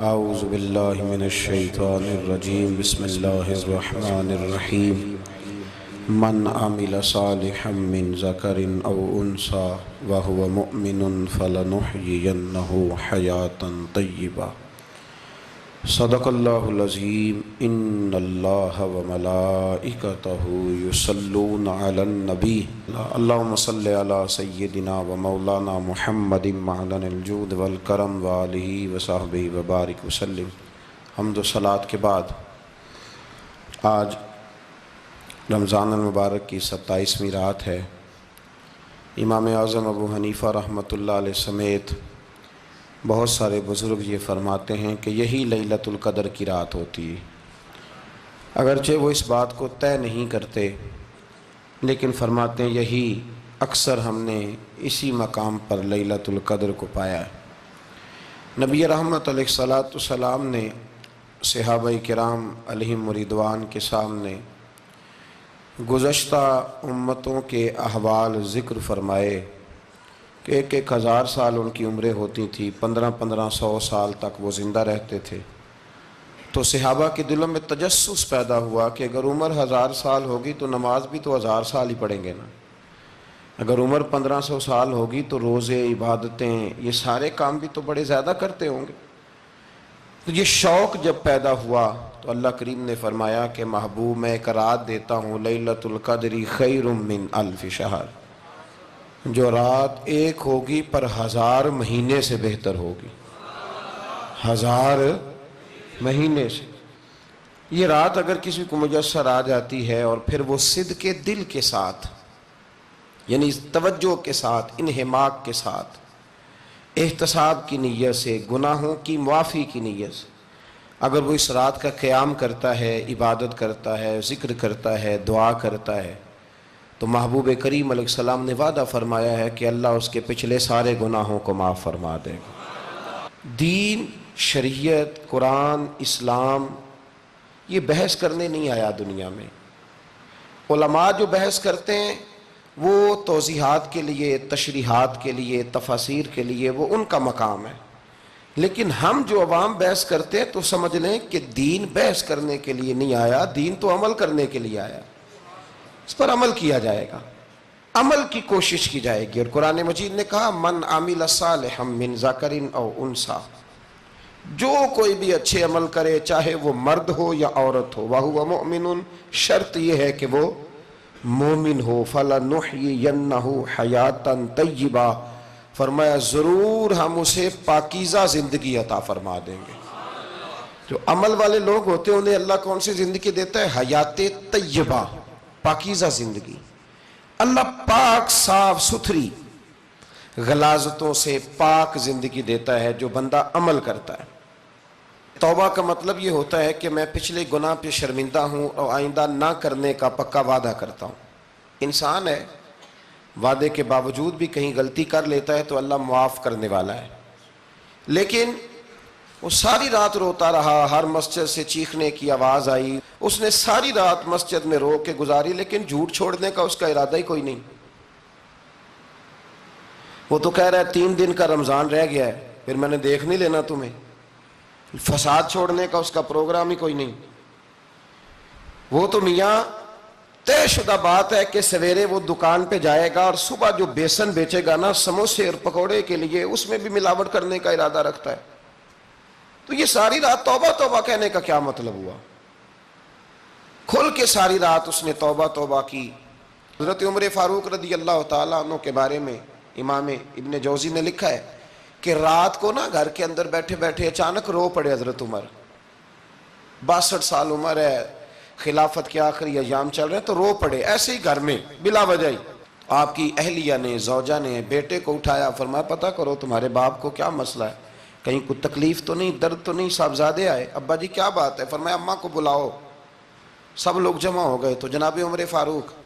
اعوذ باللہ من الشیطان الرجیم بسم اللہ الرحمن الرحیم من عمل صالحا من ذکر او انثى وهو مؤمن فلنحیینہ حیاتا طیبہ صدق اللہ العظیم ان اللہ وملائکتہ یصلون علی النبی اللہم صلی علی سیدنا ومولانا محمد معدن الجود والکرم وآلہ وصحبہ وبارک وسلم۔ حمد و صلاۃ کے بعد آج رمضان المبارک کی 27ویں رات ہے۔ امام اعظم ابو حنیفہ رحمۃ اللہ علیہ سمیت بہت سارے بزرگ یہ فرماتے ہیں کہ یہی لیلۃ القدر کی رات ہوتی ہے، اگرچہ وہ اس بات کو طے نہیں کرتے لیکن فرماتے ہیں یہی اکثر ہم نے اسی مقام پر لیلۃ القدر کو پایا ہے۔ نبی رحمت علیہ الصلاۃ والسلام نے صحابہ کرام علیہم رضوان کے سامنے گزشتہ امتوں کے احوال ذکر فرمائے کہ ایک ہزار سال ان کی عمریں ہوتی تھیں، 1500 سال تک وہ زندہ رہتے تھے۔ تو صحابہ کے دلوں میں تجسس پیدا ہوا کہ اگر عمر 1000 سال ہوگی تو نماز بھی تو 1000 سال ہی پڑھیں گے نا، اگر عمر 1500 سال ہوگی تو روزے، عبادتیں، یہ سارے کام بھی تو بڑے زیادہ کرتے ہوں گے۔ تو یہ شوق جب پیدا ہوا تو اللہ کریم نے فرمایا کہ محبوب میں ایک رات دیتا ہوں، لیلۃ القدر خیر من الف شہر، جو رات ایک ہوگی پر 1000 مہینے سے بہتر ہوگی، 1000 مہینے سے۔ یہ رات اگر کسی کو میسر آ جاتی ہے اور پھر وہ صدق دل کے ساتھ، یعنی توجہ کے ساتھ، انہماک کے ساتھ، احتساب کی نیت سے، گناہوں کی معافی کی نیت سے اگر وہ اس رات کا قیام کرتا ہے، عبادت کرتا ہے، ذکر کرتا ہے، دعا کرتا ہے، تو محبوب کریم علیہ السلام نے وعدہ فرمایا ہے کہ اللہ اس کے پچھلے سارے گناہوں کو معاف فرما دے گا۔ دین، شریعت، قرآن، اسلام یہ بحث کرنے نہیں آیا دنیا میں۔ علماء جو بحث کرتے ہیں وہ توضیحات کے لیے، تشریحات کے لیے، تفاسیر کے لیے، وہ ان کا مقام ہے، لیکن ہم جو عوام بحث کرتے ہیں تو سمجھ لیں کہ دین بحث کرنے کے لیے نہیں آیا، دین تو عمل کرنے کے لیے آیا، اس پر عمل کیا جائے گا، عمل کی کوشش کی جائے گی۔ اور قرآن مجید نے کہا من عمل صالحا من ذکر او انثی، جو کوئی بھی اچھے عمل کرے چاہے وہ مرد ہو یا عورت ہو، وہو مؤمن، شرط یہ ہے کہ وہ مومن ہو، فلنحیینہ حیاتا طیبہ، فرمایا ضرور ہم اسے پاکیزہ زندگی عطا فرما دیں گے۔ جو عمل والے لوگ ہوتے ہیں انہیں اللہ کون سی زندگی دیتا ہے؟ حیات طیبہ، پاکیزہ زندگی۔ اللہ پاک، صاف ستھری، غلاظتوں سے پاک زندگی دیتا ہے جو بندہ عمل کرتا ہے۔ توبہ کا مطلب یہ ہوتا ہے کہ میں پچھلے گناہ پہ شرمندہ ہوں اور آئندہ نہ کرنے کا پکا وعدہ کرتا ہوں۔ انسان ہے، وعدے کے باوجود بھی کہیں غلطی کر لیتا ہے تو اللہ معاف کرنے والا ہے، لیکن وہ ساری رات روتا رہا، ہر مسجد سے چیخنے کی آواز آئی، اس نے ساری رات مسجد میں رو کے گزاری، لیکن جھوٹ چھوڑنے کا اس کا ارادہ ہی کوئی نہیں۔ وہ تو کہہ رہا ہے 3 دن کا رمضان رہ گیا ہے، پھر میں نے دیکھ نہیں لینا تمہیں۔ فساد چھوڑنے کا اس کا پروگرام ہی کوئی نہیں۔ وہ تو میاں طے شدہ بات ہے کہ سویرے وہ دکان پہ جائے گا اور صبح جو بیسن بیچے گا نا سموسے اور پکوڑے کے لیے، اس میں بھی ملاوٹ کرنے کا ارادہ رکھتا ہے۔ تو یہ ساری رات توبہ توبہ کہنے کا کیا مطلب ہوا؟ کھل کے ساری رات اس نے توبہ توبہ کی۔ حضرت عمر فاروق رضی اللہ تعالیٰ عنہ کے بارے میں امام ابن جوزی نے لکھا ہے کہ رات کو نا گھر کے اندر بیٹھے بیٹھے اچانک رو پڑے حضرت عمر، 62 سال عمر ہے، خلافت کے آخری ایام چل رہے ہیں، تو رو پڑے ایسے ہی گھر میں بلا وجہ ہی۔ آپ کی اہلیہ نے، زوجہ نے بیٹے کو اٹھایا، فرمایا پتہ کرو تمہارے باپ کو کیا مسئلہ ہے، کہیں کوئی تکلیف تو نہیں، درد تو نہیں، صاحبزادے آئے؟ ابا جی کیا بات ہے؟ فرمایا اماں کو بلاؤ۔ سب لوگ جمع ہو گئے تو جناب عمر فاروق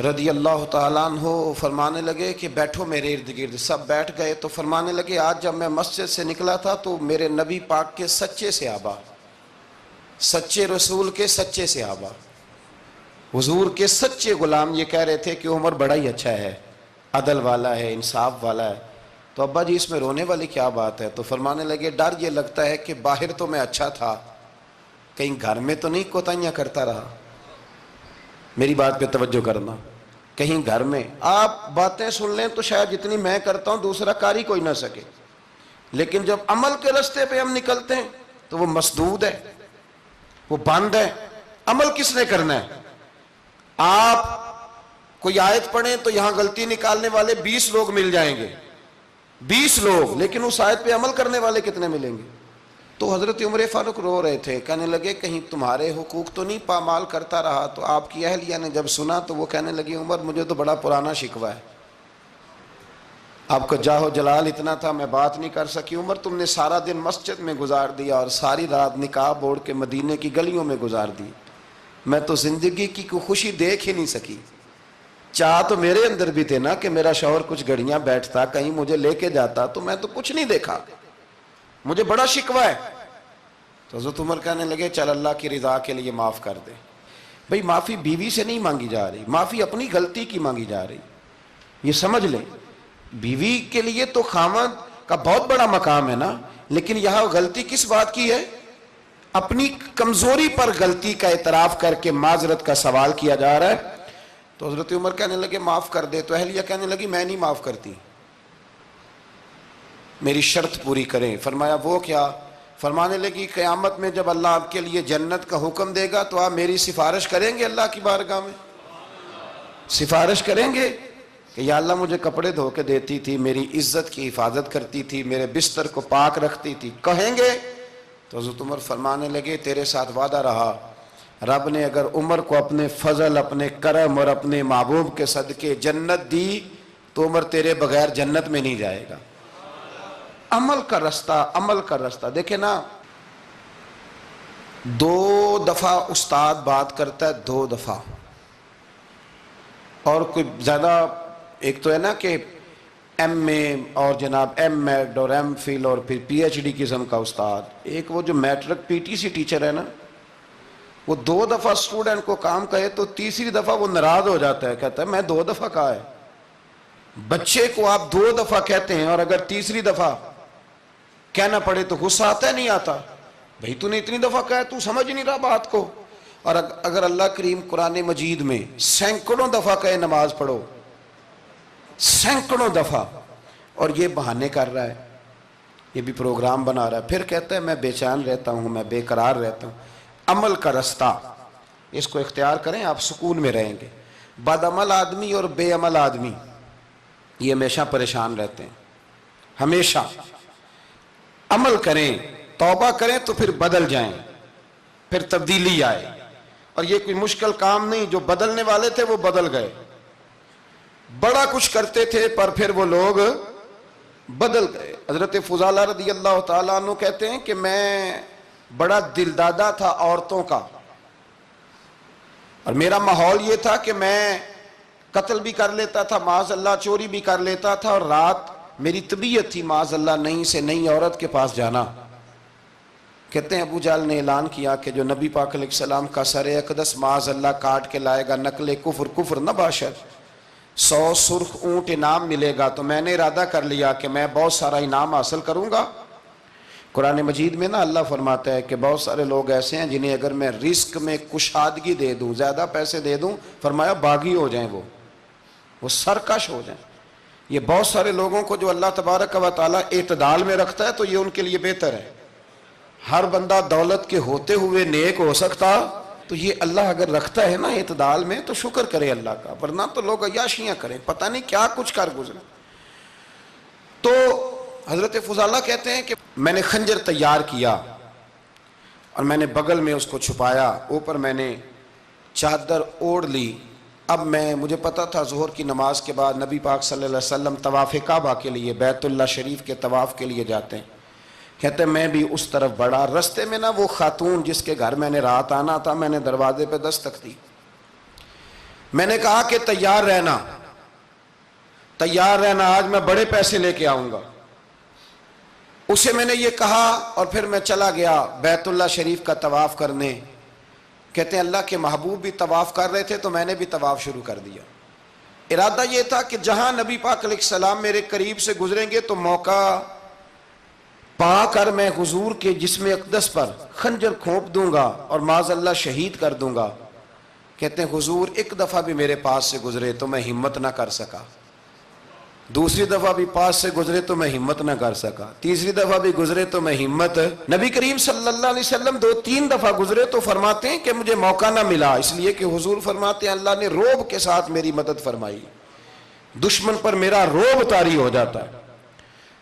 رضی اللہ تعالیٰ عنہ فرمانے لگے کہ بیٹھو میرے ارد گرد۔ سب بیٹھ گئے تو فرمانے لگے آج جب میں مسجد سے نکلا تھا تو میرے نبی پاک کے سچے صحابہ، سچے رسول کے سچے صحابہ، حضور کے سچے غلام یہ کہہ رہے تھے کہ عمر بڑا ہی اچھا ہے، عدل والا ہے، انصاف والا ہے۔ تو ابا جی اس میں رونے والی کیا بات ہے؟ تو فرمانے لگے ڈر یہ لگتا ہے کہ باہر تو میں اچھا تھا، کہیں گھر میں تو نہیں کوتاہیاں کرتا رہا۔ میری بات پہ توجہ کرنا، کہیں گھر میں آپ باتیں سن لیں تو شاید جتنی میں کرتا ہوں دوسرا کار ہی کوئی نہ سکے، لیکن جب عمل کے راستے پہ ہم نکلتے ہیں تو وہ مسدود ہے، وہ بند ہے۔ عمل کس نے کرنا ہے؟ آپ کوئی آیت پڑھیں تو یہاں غلطی نکالنے والے 20 لوگ مل جائیں گے، 20 لوگ، لیکن اس آیت پہ عمل کرنے والے کتنے ملیں گے؟ تو حضرت عمر فاروق رو رہے تھے، کہنے لگے کہیں تمہارے حقوق تو نہیں پامال کرتا رہا؟ تو آپ کی اہلیہ نے جب سنا تو وہ کہنے لگی عمر مجھے تو بڑا پرانا شکوہ ہے، آپ کو جاہ و جلال اتنا تھا میں بات نہیں کر سکی۔ عمر تم نے سارا دن مسجد میں گزار دیا اور ساری رات نقاب اوڑھ کے مدینے کی گلیوں میں گزار دی، میں تو زندگی کی کوئی خوشی دیکھ ہی نہیں سکی۔ چاہ تو میرے اندر بھی تھے نا کہ میرا شوہر کچھ گھڑیاں بیٹھتا، کہیں مجھے لے کے جاتا، تو میں تو کچھ نہیں دیکھا، مجھے بڑا شکوہ ہے۔ تو حضرت عمر کہنے لگے چل اللہ کی رضا کے لیے معاف کر دے۔ بھئی معافی بیوی سے نہیں مانگی جا رہی، معافی اپنی غلطی کی مانگی جا رہی، یہ سمجھ لیں۔ بیوی کے لیے تو خاوند کا بہت بڑا مقام ہے نا، لیکن یہاں غلطی کس بات کی ہے؟ اپنی کمزوری پر غلطی کا اعتراف کر کے معذرت کا سوال کیا جا رہا ہے۔ تو حضرت عمر کہنے لگے معاف کر دے، تو اہلیہ کہنے لگی میں نہیں معاف کرتی، میری شرط پوری کریں۔ فرمایا وہ کیا؟ فرمانے لگی قیامت میں جب اللہ آپ کے لیے جنت کا حکم دے گا تو آپ میری سفارش کریں گے اللہ کی بارگاہ میں؟ سفارش کریں گے کہ یا اللہ مجھے کپڑے دھو کے دیتی تھی، میری عزت کی حفاظت کرتی تھی، میرے بستر کو پاک رکھتی تھی، کہیں گے؟ تو حضرت عمر فرمانے لگے تیرے ساتھ وعدہ رہا، رب نے اگر عمر کو اپنے فضل، اپنے کرم اور اپنے محبوب کے صدقے جنت دی تو عمر تیرے بغیر جنت میں نہیں جائے گا۔ عمل کا رستہ، عمل کا رستہ دیکھیں نا، 2 دفعہ استاد بات کرتا ہے، 2 دفعہ، اور کوئی زیادہ، ایک تو ہے نا کہ ایم اے اور جناب ایم ایڈ اور ایم فل اور پھر پی ایچ ڈی قسم کا استاد، ایک وہ جو matric P T C teacher ہے نا، وہ 2 دفعہ اسٹوڈنٹ کو کام کہے تو تیسری دفعہ وہ ناراض ہو جاتا ہے، کہتا ہے میں 2 دفعہ کہا ہے۔ بچے کو آپ 2 دفعہ کہتے ہیں اور اگر تیسری دفعہ کہنا پڑے تو غصہ آتا ہے نہیں آتا؟ بھئی تو نے اتنی دفعہ کہا ہے، تو سمجھ نہیں رہا بات کو۔ اور اگر اللہ کریم قرآن مجید میں سینکڑوں دفعہ کہے نماز پڑھو، سینکڑوں دفعہ، اور یہ بہانے کر رہا ہے، یہ بھی پروگرام بنا رہا ہے، پھر کہتا ہے میں بے چین رہتا ہوں، میں بے قرار رہتا ہوں۔ عمل کا رستہ اس کو اختیار کریں، آپ سکون میں رہیں گے۔ بد عمل آدمی اور بے عمل آدمی یہ ہمیشہ پریشان رہتے ہیں، ہمیشہ۔ عمل کریں، توبہ کریں تو پھر بدل جائیں، پھر تبدیلی آئے، اور یہ کوئی مشکل کام نہیں، جو بدلنے والے تھے وہ بدل گئے، بڑا کچھ کرتے تھے پر پھر وہ لوگ بدل گئے۔ حضرت فضالہ رضی اللہ تعالیٰ عنہ کہتے ہیں کہ میں بڑا دلدادہ تھا عورتوں کا، اور میرا ماحول یہ تھا کہ میں قتل بھی کر لیتا تھا، معاذ اللہ چوری بھی کر لیتا تھا، اور رات میری طبیعت تھی معاذ اللہ نئی سے نئی عورت کے پاس جانا۔ کہتے ہیں ابو جہل نے اعلان کیا کہ جو نبی پاک علیہ السلام کا سر اقدس معاذ اللہ کاٹ کے لائے گا، نقل کفر کفر نہ باشد، 100 سرخ اونٹ انعام ملے گا۔ تو میں نے ارادہ کر لیا کہ میں بہت سارا انعام حاصل کروں گا۔ قرآن مجید میں نا اللہ فرماتا ہے کہ بہت سارے لوگ ایسے ہیں جنہیں اگر میں رزق میں کشادگی دے دوں، زیادہ پیسے دے دوں، فرمایا باغی ہو جائیں، وہ سرکش ہو جائیں۔ یہ بہت سارے لوگوں کو جو اللہ تبارک و تعالیٰ اعتدال میں رکھتا ہے تو یہ ان کے لیے بہتر ہے۔ ہر بندہ دولت کے ہوتے ہوئے نیک ہو سکتا، تو یہ اللہ اگر رکھتا ہے نا اعتدال میں تو شکر کرے اللہ کا، ورنہ تو لوگ عیاشیاں کریں، پتہ نہیں کیا کچھ کر گزرے۔ تو حضرت فضالہ کہتے ہیں کہ میں نے خنجر تیار کیا اور میں نے بغل میں اس کو چھپایا، اوپر میں نے چادر اوڑھ لی۔ اب مجھے پتا تھا ظہر کی نماز کے بعد نبی پاک صلی اللہ علیہ وسلم طواف کعبہ کے لیے، بیت اللہ شریف کے طواف کے لیے جاتے ہیں۔ کہتے ہیں میں بھی اس طرف بڑھا، رستے میں نا وہ خاتون جس کے گھر میں نے رات آنا تھا، میں نے دروازے پہ دستک دی، میں نے کہا کہ تیار رہنا، تیار رہنا، آج میں بڑے پیسے لے کے آؤں گا۔ اسے میں نے یہ کہا اور پھر میں چلا گیا بیت اللہ شریف کا طواف کرنے۔ کہتے ہیں اللہ کے محبوب بھی طواف کر رہے تھے تو میں نے بھی طواف شروع کر دیا۔ ارادہ یہ تھا کہ جہاں نبی پاک علیہ السلام میرے قریب سے گزریں گے تو موقع پا کر میں حضور کے جسم اقدس پر خنجر کھونپ دوں گا اور معاذ اللہ شہید کر دوں گا۔ کہتے ہیں حضور ایک دفعہ بھی میرے پاس سے گزرے تو میں ہمت نہ کر سکا، دوسری دفعہ بھی پاس سے گزرے تو میں ہمت نہ کر سکا، تیسری دفعہ بھی گزرے تو میں ہمت، نبی کریم صلی اللہ علیہ وسلم 2-3 دفعہ گزرے تو فرماتے ہیں کہ مجھے موقع نہ ملا، اس لیے کہ حضور فرماتے ہیں اللہ نے روب کے ساتھ میری مدد فرمائی، دشمن پر میرا روب طاری ہو جاتا ہے۔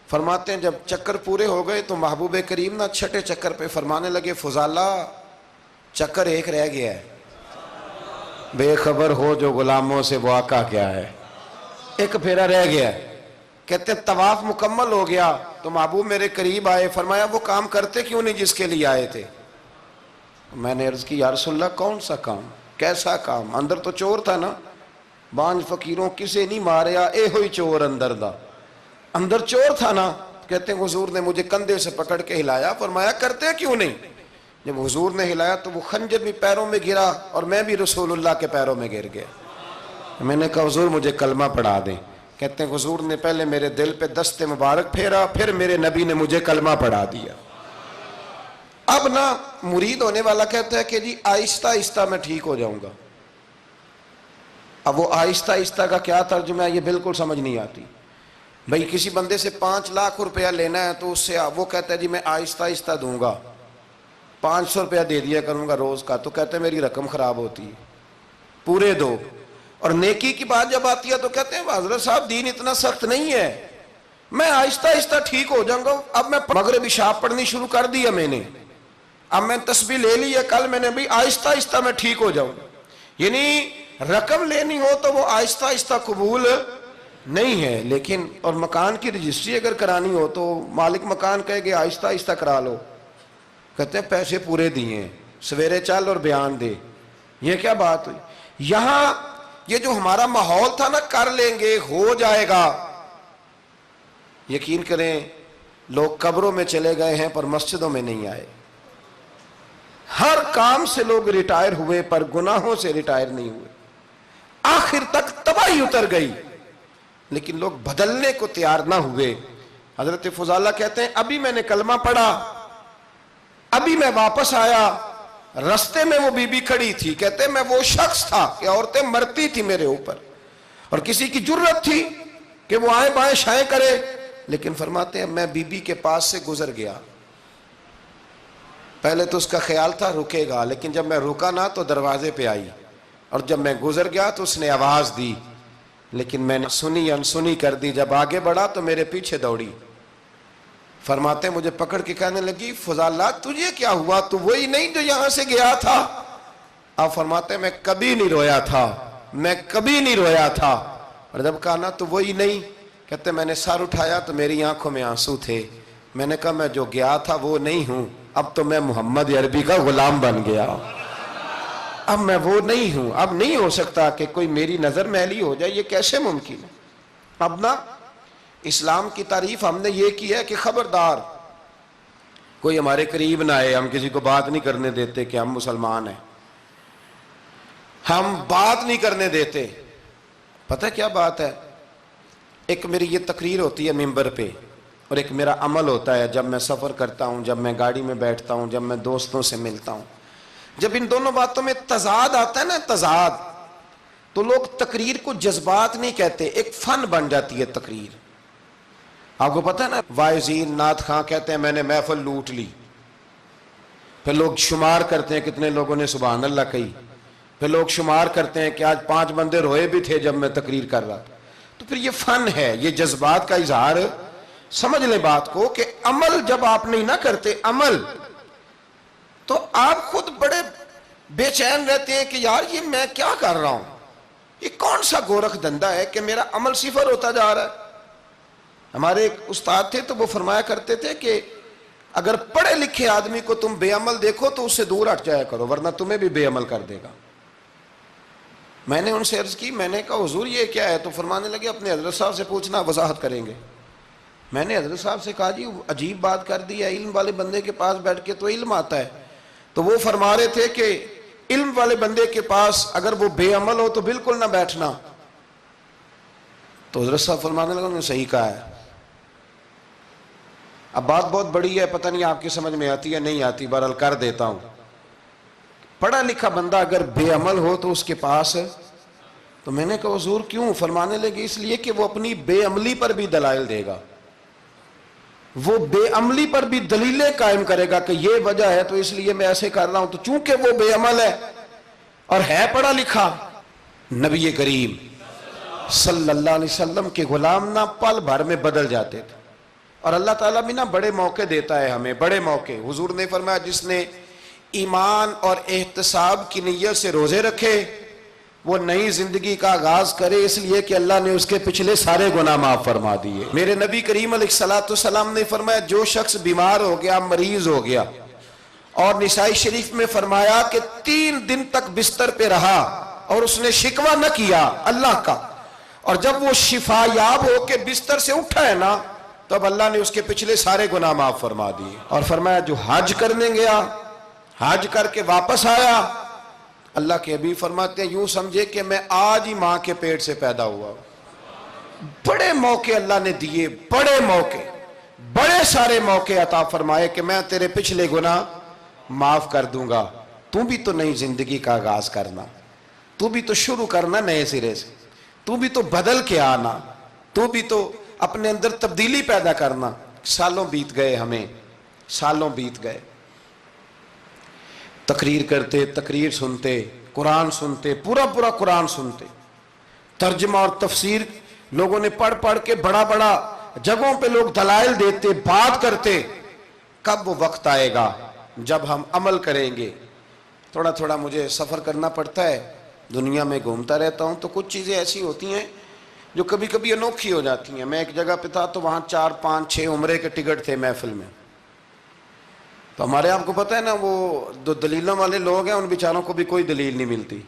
فرماتے ہیں جب چکر پورے ہو گئے تو محبوب کریم نہ چھٹے چکر پہ فرمانے لگے فضالہ چکر ایک رہ گیا ہے، بے خبر ہو جو غلاموں سے وہ آقا کیا ہے، ایک پھیرا رہ گیا ہے۔ کہتے ہیں طواف مکمل ہو گیا تو محبوب میرے قریب آئے، فرمایا وہ کام کرتے کیوں نہیں جس کے لیے آئے تھے؟ میں نے عرض کی یا رسول اللہ کون سا کام، کیسا کام؟ اندر تو چور تھا نا، بانج فقیروں کسے نہیں ماریا اے ہوئی چور اندر دا، اندر چور تھا نا۔ کہتے ہیں حضور نے مجھے کندھے سے پکڑ کے ہلایا، فرمایا کرتے کیوں نہیں؟ جب حضور نے ہلایا تو وہ خنجر بھی پیروں میں گرا اور میں بھی رسول اللہ کے پیروں میں گر گیا۔ میں نے کہا حضور مجھے کلمہ پڑھا دیں۔ کہتے ہیں حضور نے پہلے میرے دل پہ دست مبارک پھیرا، پھر میرے نبی نے مجھے کلمہ پڑھا دیا۔ اب نا مرید ہونے والا کہتا ہے کہ جی آہستہ آہستہ میں ٹھیک ہو جاؤں گا۔ اب وہ آہستہ آہستہ کا کیا ترجمہ ہے یہ بالکل سمجھ نہیں آتی۔ بھئی کسی بندے سے 5 لاکھ روپیہ لینا ہے تو اس سے وہ کہتا ہے جی میں آہستہ آہستہ دوں گا، 500 روپیہ دے دیا کروں گا روز کا، تو کہتے ہیں میری رقم خراب ہوتی ہے، پورے دو۔ اور نیکی کی بات جب آتی ہے تو کہتے ہیں حضرت صاحب دین اتنا سخت نہیں ہے، میں آہستہ آہستہ ٹھیک ہو جاؤں گا۔ اب میں مغرب عشاء پڑھنی شروع کر دیا میں نے، اب میں تسبیح لے لی ہے، کل میں نے بھی آہستہ آہستہ میں ٹھیک ہو جاؤں۔ یعنی رقم لینی ہو تو وہ آہستہ آہستہ قبول نہیں ہے، لیکن اور مکان کی رجسٹری اگر کرانی ہو تو مالک مکان کہے گے آہستہ آہستہ کرا لو، کہتے ہیں پیسے پورے دیے، سویرے چل اور بیان دے۔ یہ کیا بات ہوئی؟ یہاں یہ جو ہمارا ماحول تھا نا کر لیں گے ہو جائے گا، یقین کریں لوگ قبروں میں چلے گئے ہیں پر مسجدوں میں نہیں آئے، ہر کام سے لوگ ریٹائر ہوئے پر گناہوں سے ریٹائر نہیں ہوئے، آخر تک تباہی اتر گئی لیکن لوگ بدلنے کو تیار نہ ہوئے۔ حضرت فضالہ کہتے ہیں ابھی میں نے کلمہ پڑھا، ابھی میں واپس آیا، رستے میں وہ بی بی کھڑی تھی، کہتے ہیں میں وہ شخص تھا کہ عورتیں مرتی تھی میرے اوپر اور کسی کی جرت تھی کہ وہ آئیں بائیں شائیں کرے، لیکن فرماتے ہیں میں بی بی کے پاس سے گزر گیا، پہلے تو اس کا خیال تھا رکے گا، لیکن جب میں رکا نہ تو دروازے پہ آئی، اور جب میں گزر گیا تو اس نے آواز دی، لیکن میں نے سنی انسنی کر دی، جب آگے بڑھا تو میرے پیچھے دوڑی۔ فرماتے ہیں مجھے پکڑ کے کہنے لگی فضالہ تجھے کیا ہوا، تو وہی نہیں جو یہاں سے گیا تھا؟ آپ فرماتے ہیں میں کبھی نہیں رویا تھا، میں کبھی نہیں رویا تھا، اور جب کہا نا تو وہی نہیں، کہتے میں نے سر اٹھایا تو میری آنکھوں میں آنسو تھے، میں نے کہا میں جو گیا تھا وہ نہیں ہوں، اب تو میں محمد عربی کا غلام بن گیا، اب میں وہ نہیں ہوں، اب نہیں ہو سکتا کہ کوئی میری نظر میلی ہو جائے، یہ کیسے ممکن ہے؟ اب نا اسلام کی تعریف ہم نے یہ کی ہے کہ خبردار کوئی ہمارے قریب نہ آئے، ہم کسی کو بات نہیں کرنے دیتے کہ ہم مسلمان ہیں، ہم بات نہیں کرنے دیتے۔ پتہ کیا بات ہے، ایک میری یہ تقریر ہوتی ہے ممبر پہ اور ایک میرا عمل ہوتا ہے جب میں سفر کرتا ہوں، جب میں گاڑی میں بیٹھتا ہوں، جب میں دوستوں سے ملتا ہوں، جب ان دونوں باتوں میں تضاد آتا ہے نا، تضاد، تو لوگ تقریر کو جذبات نہیں کہتے، ایک فن بن جاتی ہے تقریر۔ آپ کو پتہ ہے نا وائزین نعت خواں کہتے ہیں میں نے محفل لوٹ لی، پھر لوگ شمار کرتے ہیں کتنے لوگوں نے سبحان اللہ کہی، پھر لوگ شمار کرتے ہیں کہ آج 5 بندے روئے بھی تھے جب میں تقریر کر رہا تھا، تو پھر یہ فن ہے، یہ جذبات کا اظہار۔ سمجھ لیں بات کو کہ عمل جب آپ نہیں نہ کرتے عمل، تو آپ خود بڑے بے چین رہتے ہیں کہ یار یہ میں کیا کر رہا ہوں، یہ کون سا گورکھ دھندا ہے کہ میرا عمل صفر ہوتا جا رہا ہے۔ ہمارے ایک استاد تھے تو وہ فرمایا کرتے تھے کہ اگر پڑھے لکھے آدمی کو تم بے عمل دیکھو تو اس سے دور ہٹ جایا کرو ورنہ تمہیں بھی بے عمل کر دے گا۔ میں نے ان سے عرض کی، میں نے کہا حضور یہ کیا ہے؟ تو فرمانے لگے اپنے حضرت صاحب سے پوچھنا، وضاحت کریں گے۔ میں نے حضرت صاحب سے کہا جی عجیب بات کر دی ہے، علم والے بندے کے پاس بیٹھ کے تو علم آتا ہے، تو وہ فرما رہے تھے کہ علم والے بندے کے پاس اگر وہ بے عمل ہو تو بالکل نہ بیٹھنا، تو حضرت صاحب فرمانے لگا انہوں نے صحیح کہا ہے. اب بات بہت بڑی ہے، پتہ نہیں آپ کی سمجھ میں آتی ہے نہیں آتی، بہرحال کر دیتا ہوں. پڑھا لکھا بندہ اگر بے عمل ہو تو اس کے پاس، تو میں نے کہا حضور کیوں؟ فرمانے لگے اس لیے کہ وہ اپنی بے عملی پر بھی دلائل دے گا، وہ بے عملی پر بھی دلیلیں قائم کرے گا کہ یہ وجہ ہے تو اس لیے میں ایسے کر رہا ہوں. تو چونکہ وہ بے عمل ہے اور ہے پڑھا لکھا، نبی کریم صلی اللہ علیہ وسلم کے غلام نہ پل بھر میں بدل جاتے تھے. اور اللہ تعالیٰ بھی نا بڑے موقع دیتا ہے ہمیں، بڑے موقع. حضور نے فرمایا جس نے ایمان اور احتساب کی نیت سے روزے رکھے وہ نئی زندگی کا آغاز کرے، اس لیے کہ اللہ نے اس کے پچھلے سارے گناہ معاف فرما دیے. میرے نبی کریم علیہ الصلوۃ والسلام نے فرمایا جو شخص بیمار ہو گیا، مریض ہو گیا، اور نسائی شریف میں فرمایا کہ 3 دن تک بستر پہ رہا اور اس نے شکوہ نہ کیا اللہ کا، اور جب وہ شفا یاب ہو کے بستر سے اٹھا ہے نا، تب اللہ نے اس کے پچھلے سارے گناہ معاف فرما دیے. اور فرمایا جو حج کرنے گیا، حج کر کے واپس آیا، اللہ کے حبیب فرماتے ہیں یوں سمجھے کہ میں آج ہی ماں کے پیٹ سے پیدا ہوا. بڑے موقع اللہ نے دیے، بڑے موقع، بڑے سارے موقع عطا فرمائے کہ میں تیرے پچھلے گناہ معاف کر دوں گا. تو بھی تو نئی زندگی کا آغاز کرنا، تو بھی تو شروع کرنا نئے سرے سے، تو بھی تو بدل کے آنا، تو بھی تو اپنے اندر تبدیلی پیدا کرنا. سالوں بیت گئے، ہمیں سالوں بیت گئے، تقریر کرتے، تقریر سنتے، قرآن سنتے، پورا پورا قرآن سنتے، ترجمہ اور تفسیر لوگوں نے پڑھ پڑھ کے بڑا بڑا جگہوں پہ لوگ دلائل دیتے، بات کرتے. کب وہ وقت آئے گا جب ہم عمل کریں گے؟ تھوڑا تھوڑا مجھے سفر کرنا پڑتا ہے، دنیا میں گھومتا رہتا ہوں، تو کچھ چیزیں ایسی ہوتی ہیں جو کبھی کبھی انوکھی ہو جاتی ہیں. میں ایک جگہ پہ تھا تو وہاں 4 5 6 عمرے کے ٹکٹ تھے محفل میں. تو ہمارے آپ کو پتہ ہے نا وہ جو دلیلوں والے لوگ ہیں ان بیچاروں کو بھی کوئی دلیل نہیں ملتی.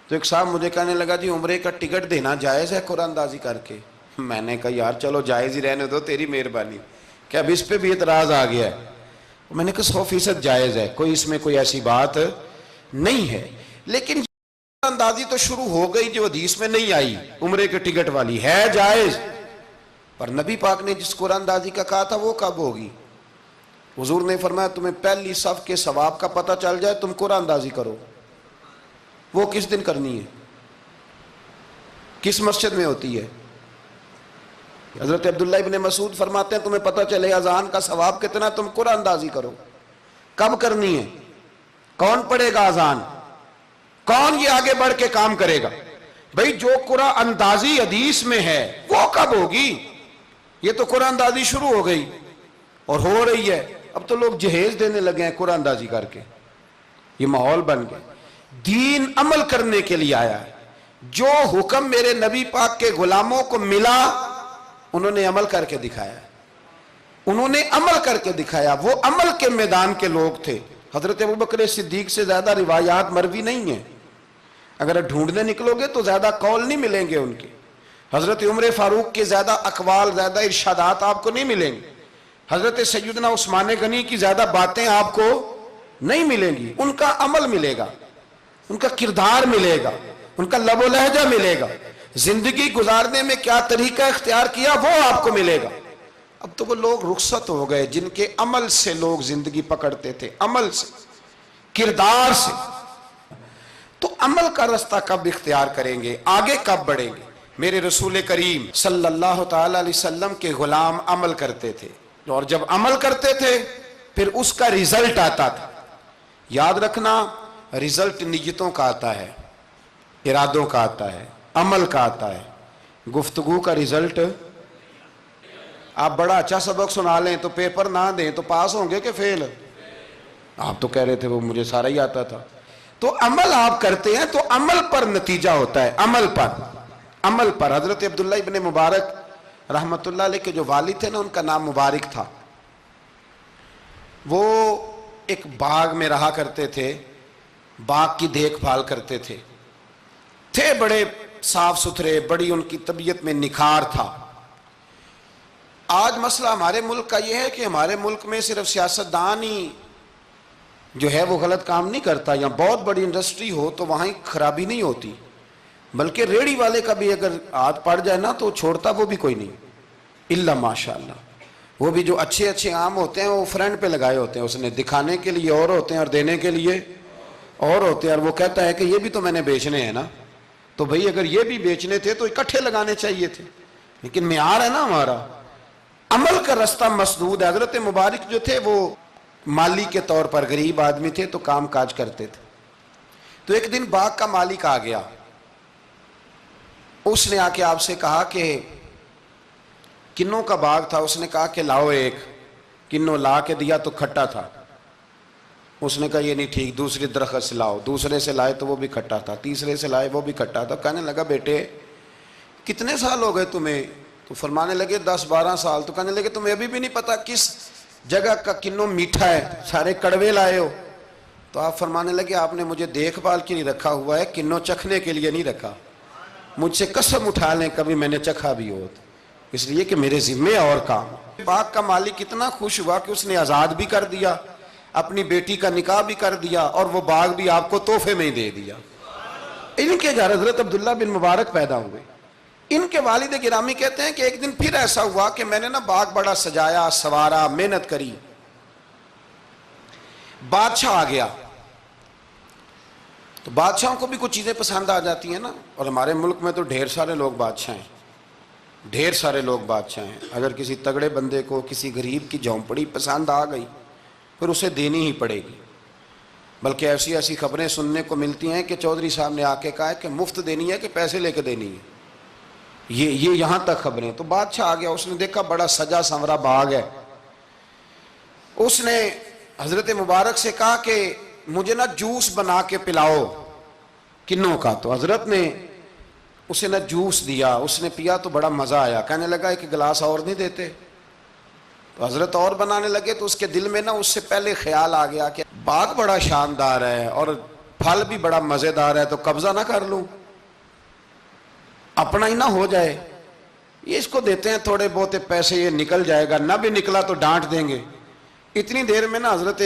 تو ایک صاحب مجھے کہنے لگا جی عمرے کا ٹکٹ دینا جائز ہے قرآن اندازی کر کے؟ میں نے کہا یار چلو جائز ہی رہنے دو، تیری مہربانی، کہ اب اس پہ بھی اعتراض آ گیا ہے. میں نے کہا 100% جائز ہے، کوئی اس میں کوئی ایسی بات نہیں ہے. لیکن اندازی تو شروع ہو گئی جو حدیث میں نہیں آئی، عمرے کے ٹکٹ والی ہے جائز، پر نبی پاک نے جس قرآن اندازی کا کہا تھا وہ کب ہوگی؟ حضور نے فرمایا تمہیں پہلی صف کے ثواب کا پتہ چل جائے تم قرآن اندازی کرو. وہ کس دن کرنی ہے؟ کس مسجد میں ہوتی ہے؟ حضرت عبداللہ ابن مسعود فرماتے ہیں تمہیں پتہ چلے اذان کا ثواب کتنا، تم قرآن اندازی کرو. کب کرنی ہے؟ کون پڑھے گا اذان؟ کون یہ آگے بڑھ کے کام کرے گا؟ بھئی جو قرآن اندازی حدیث میں ہے وہ کب ہوگی؟ یہ تو قرآن اندازی شروع ہو گئی اور ہو رہی ہے. اب تو لوگ جہیز دینے لگے ہیں قرآن اندازی کر کے، یہ ماحول بن گیا. دین عمل کرنے کے لیے آیا ہے. جو حکم میرے نبی پاک کے غلاموں کو ملا انہوں نے عمل کر کے دکھایا، انہوں نے عمل کر کے دکھایا. وہ عمل کے میدان کے لوگ تھے. حضرت ابوبکر صدیق سے زیادہ روایات مروی نہیں ہیں، اگر ڈھونڈنے نکلو گے تو زیادہ قول نہیں ملیں گے ان کے. حضرت عمر فاروق کے زیادہ اقوال، زیادہ ارشادات آپ کو نہیں ملیں گے. حضرت سیدنا عثمان غنی کی زیادہ باتیں آپ کو نہیں ملیں گی. ان کا عمل ملے گا، ان کا کردار ملے گا، ان کا لب و لہجہ ملے گا، زندگی گزارنے میں کیا طریقہ اختیار کیا وہ آپ کو ملے گا. اب تو وہ لوگ رخصت ہو گئے جن کے عمل سے لوگ زندگی پکڑتے تھے، عمل سے، کردار سے. تو عمل کا رستہ کب اختیار کریں گے؟ آگے کب بڑھیں گے؟ میرے رسول کریم صلی اللہ تعالی علیہ وسلم کے غلام عمل کرتے تھے، اور جب عمل کرتے تھے پھر اس کا رزلٹ آتا تھا. یاد رکھنا رزلٹ نیتوں کا آتا ہے، ارادوں کا آتا ہے، عمل کا آتا ہے. گفتگو کا رزلٹ، آپ بڑا اچھا سبق سنا لیں تو پیپر نہ دیں تو پاس ہوں گے کہ فیل؟ آپ تو کہہ رہے تھے وہ مجھے سارا ہی آتا تھا. تو عمل آپ کرتے ہیں تو عمل پر نتیجہ ہوتا ہے، عمل پر، عمل پر. حضرت عبداللہ ابن مبارک رحمت اللہ علیہ کے جو والد تھے نا ان کا نام مبارک تھا. وہ ایک باغ میں رہا کرتے تھے، باغ کی دیکھ بھال کرتے تھے بڑے صاف ستھرے، بڑی ان کی طبیعت میں نکھار تھا. آج مسئلہ ہمارے ملک کا یہ ہے کہ ہمارے ملک میں صرف سیاستدان ہی جو ہے وہ غلط کام نہیں کرتا. یا بہت بڑی انڈسٹری ہو تو وہاں ہی خرابی نہیں ہوتی، بلکہ ریڑھی والے کا بھی اگر ہاتھ پڑ جائے نا تو چھوڑتا وہ بھی کوئی نہیں، الا ماشاء اللہ۔ وہ بھی جو اچھے اچھے آم ہوتے ہیں وہ فرنٹ پہ لگائے ہوتے ہیں، اس نے دکھانے کے لیے اور ہوتے ہیں اور دینے کے لیے اور ہوتے ہیں، اور وہ کہتا ہے کہ یہ بھی تو میں نے بیچنے ہیں نا، تو بھئی اگر یہ بھی بیچنے تھے تو اکٹھے لگانے چاہیے تھے، لیکن معیار ہے نا ہمارا، عمل کا رستہ مسدود ہے۔ حضرت مبارک جو تھے وہ مالی کے طور پر غریب آدمی تھے تو کام کاج کرتے تھے، تو ایک دن باغ کا مالک آ گیا، اس نے آ کے آپ سے کہا کہ کنوں کا باغ تھا، اس نے کہا کہ لاؤ ایک، کنوں لا کے دیا تو کھٹا تھا، اس نے کہا یہ نہیں ٹھیک، دوسری درخت سے لاؤ، دوسرے سے لائے تو وہ بھی کھٹا تھا، تیسرے سے لائے وہ بھی کھٹا تھا۔ کہنے لگا بیٹے کتنے سال ہو گئے تمہیں؟ تو فرمانے لگے 10-12 سال۔ تو کہنے لگے تمہیں ابھی بھی نہیں پتا کس جگہ کا کنوں میٹھا ہے، سارے کڑوے لائے ہو؟ تو آپ فرمانے لگے آپ نے مجھے دیکھ بھال کے لیے رکھا ہوا ہے، کنوں چکھنے کے لیے نہیں رکھا، مجھ سے قسم اٹھا لیں کبھی میں نے چکھا بھی ہو، اس لیے کہ میرے ذمے اور کام۔ باغ کا مالک اتنا خوش ہوا کہ اس نے آزاد بھی کر دیا، اپنی بیٹی کا نکاح بھی کر دیا، اور وہ باغ بھی آپ کو تحفے میں ہی دے دیا۔ ان کے گھر حضرت عبداللہ بن مبارک پیدا ہوئے۔ ان کے والد گرامی کہتے ہیں کہ ایک دن پھر ایسا ہوا کہ میں نے نا باغ بڑا سجایا سوارا، محنت کری، بادشاہ آ گیا۔ تو بادشاہوں کو بھی کچھ چیزیں پسند آ جاتی ہیں نا، اور ہمارے ملک میں تو ڈھیر سارے لوگ بادشاہ ہیں، ڈھیر سارے لوگ بادشاہ ہیں۔ اگر کسی تگڑے بندے کو کسی غریب کی جھونپڑی پسند آ گئی پھر اسے دینی ہی پڑے گی، بلکہ ایسی ایسی خبریں سننے کو ملتی ہیں کہ چودھری صاحب نے آ کے کہا ہے کہ مفت دینی ہے کہ پیسے لے کے دینی ہے، یہ یہاں تک خبریں۔ تو بادشاہ آ گیا، اس نے دیکھا بڑا سجا سنورا باغ ہے، اس نے حضرت مبارک سے کہا کہ مجھے نا جوس بنا کے پلاؤ کنوں کا۔ تو حضرت نے اسے نا جوس دیا، اس نے پیا تو بڑا مزہ آیا، کہنے لگا ایک گلاس اور نہیں دیتے؟ تو حضرت اور بنانے لگے، تو اس کے دل میں نا اس سے پہلے خیال آ گیا کہ باغ بڑا شاندار ہے اور پھل بھی بڑا مزیدار ہے، تو قبضہ نہ کر لوں، اپنا ہی نہ ہو جائے، یہ اس کو دیتے ہیں تھوڑے بہت پیسے، یہ نکل جائے گا، نہ بھی نکلا تو ڈانٹ دیں گے۔ اتنی دیر میں نا حضرت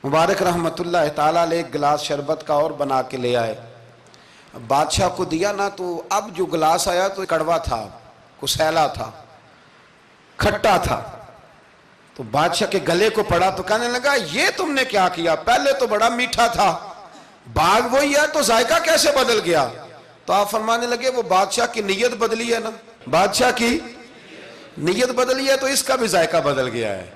مبارک رحمت اللہ تعالیٰ علیہ ایک گلاس شربت کا اور بنا کے لے آئے، بادشاہ کو دیا نا، تو اب جو گلاس آیا تو کڑوا تھا، کسیلا تھا، کھٹا تھا۔ تو بادشاہ کے گلے کو پڑا تو کہنے لگا یہ تم نے کیا کیا؟ پہلے تو بڑا میٹھا تھا، باغ وہی ہے تو ذائقہ کیسے بدل گیا؟ تو آپ فرمانے لگے وہ بادشاہ کی نیت بدلی ہے نا، بادشاہ کی نیت بدلی ہے تو اس کا بھی ذائقہ بدل گیا ہے،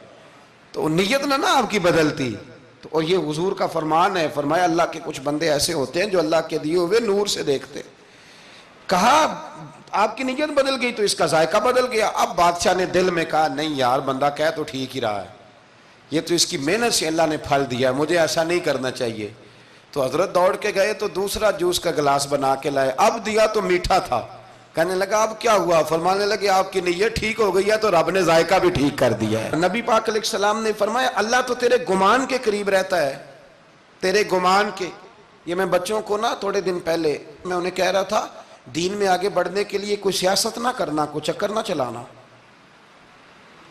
تو نیت نہ آپ کی بدلتی۔ تو اور یہ حضور کا فرمان ہے، فرمایا اللہ کے کچھ بندے ایسے ہوتے ہیں جو اللہ کے دیے ہوئے نور سے دیکھتے۔ کہا آپ کی نیت بدل گئی تو اس کا ذائقہ بدل گیا۔ اب بادشاہ نے دل میں کہا نہیں یار بندہ کہہ تو ٹھیک ہی رہا ہے، یہ تو اس کی محنت سے اللہ نے پھل دیا ہے، مجھے ایسا نہیں کرنا چاہیے۔ تو حضرت دوڑ کے گئے تو دوسرا جوس کا گلاس بنا کے لائے، اب دیا تو میٹھا تھا، کہنے لگا اب کیا ہوا؟ فرمانے لگے آپ کی نیت ٹھیک ہو گئی ہے تو رب نے ذائقہ بھی ٹھیک کر دیا ہے۔ نبی پاک علیہ السلام نے فرمایا اللہ تو تیرے گمان کے قریب رہتا ہے، تیرے گمان کے۔ یہ میں بچوں کو نا تھوڑے دن پہلے میں انہیں کہہ رہا تھا دین میں آگے بڑھنے کے لیے کوئی سیاست نہ کرنا، کوئی چکر نہ چلانا۔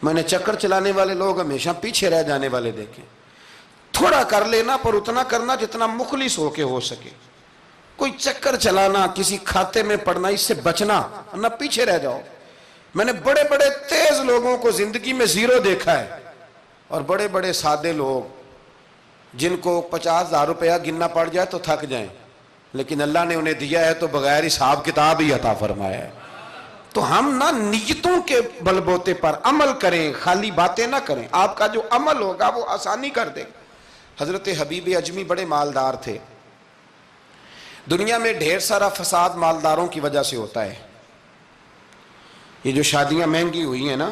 میں نے چکر چلانے والے لوگ ہمیشہ پیچھے رہ جانے والے دیکھے، تھوڑا کر لینا پر اتنا کرنا جتنا مخلص ہو کے ہو سکے، کوئی چکر چلانا، کسی کھاتے میں پڑنا، اس سے بچنا، نہ پیچھے رہ جاؤ۔ میں نے بڑے بڑے تیز لوگوں کو زندگی میں زیرو دیکھا ہے، اور بڑے بڑے سادے لوگ جن کو 50,000 روپیہ گننا پڑ جائے تو تھک جائیں، لیکن اللہ نے انہیں دیا ہے تو بغیر حساب کتاب ہی عطا فرمایا ہے۔ تو ہم نہ نیتوں کے بل بوتے پر عمل کریں، خالی باتیں نہ کریں، آپ کا جو عمل ہوگا وہ آسانی کر دے گا۔ حضرت حبیب اجمی بڑے مالدار تھے۔ دنیا میں ڈھیر سارا فساد مالداروں کی وجہ سے ہوتا ہے۔ یہ جو شادیاں مہنگی ہوئی ہیں نا،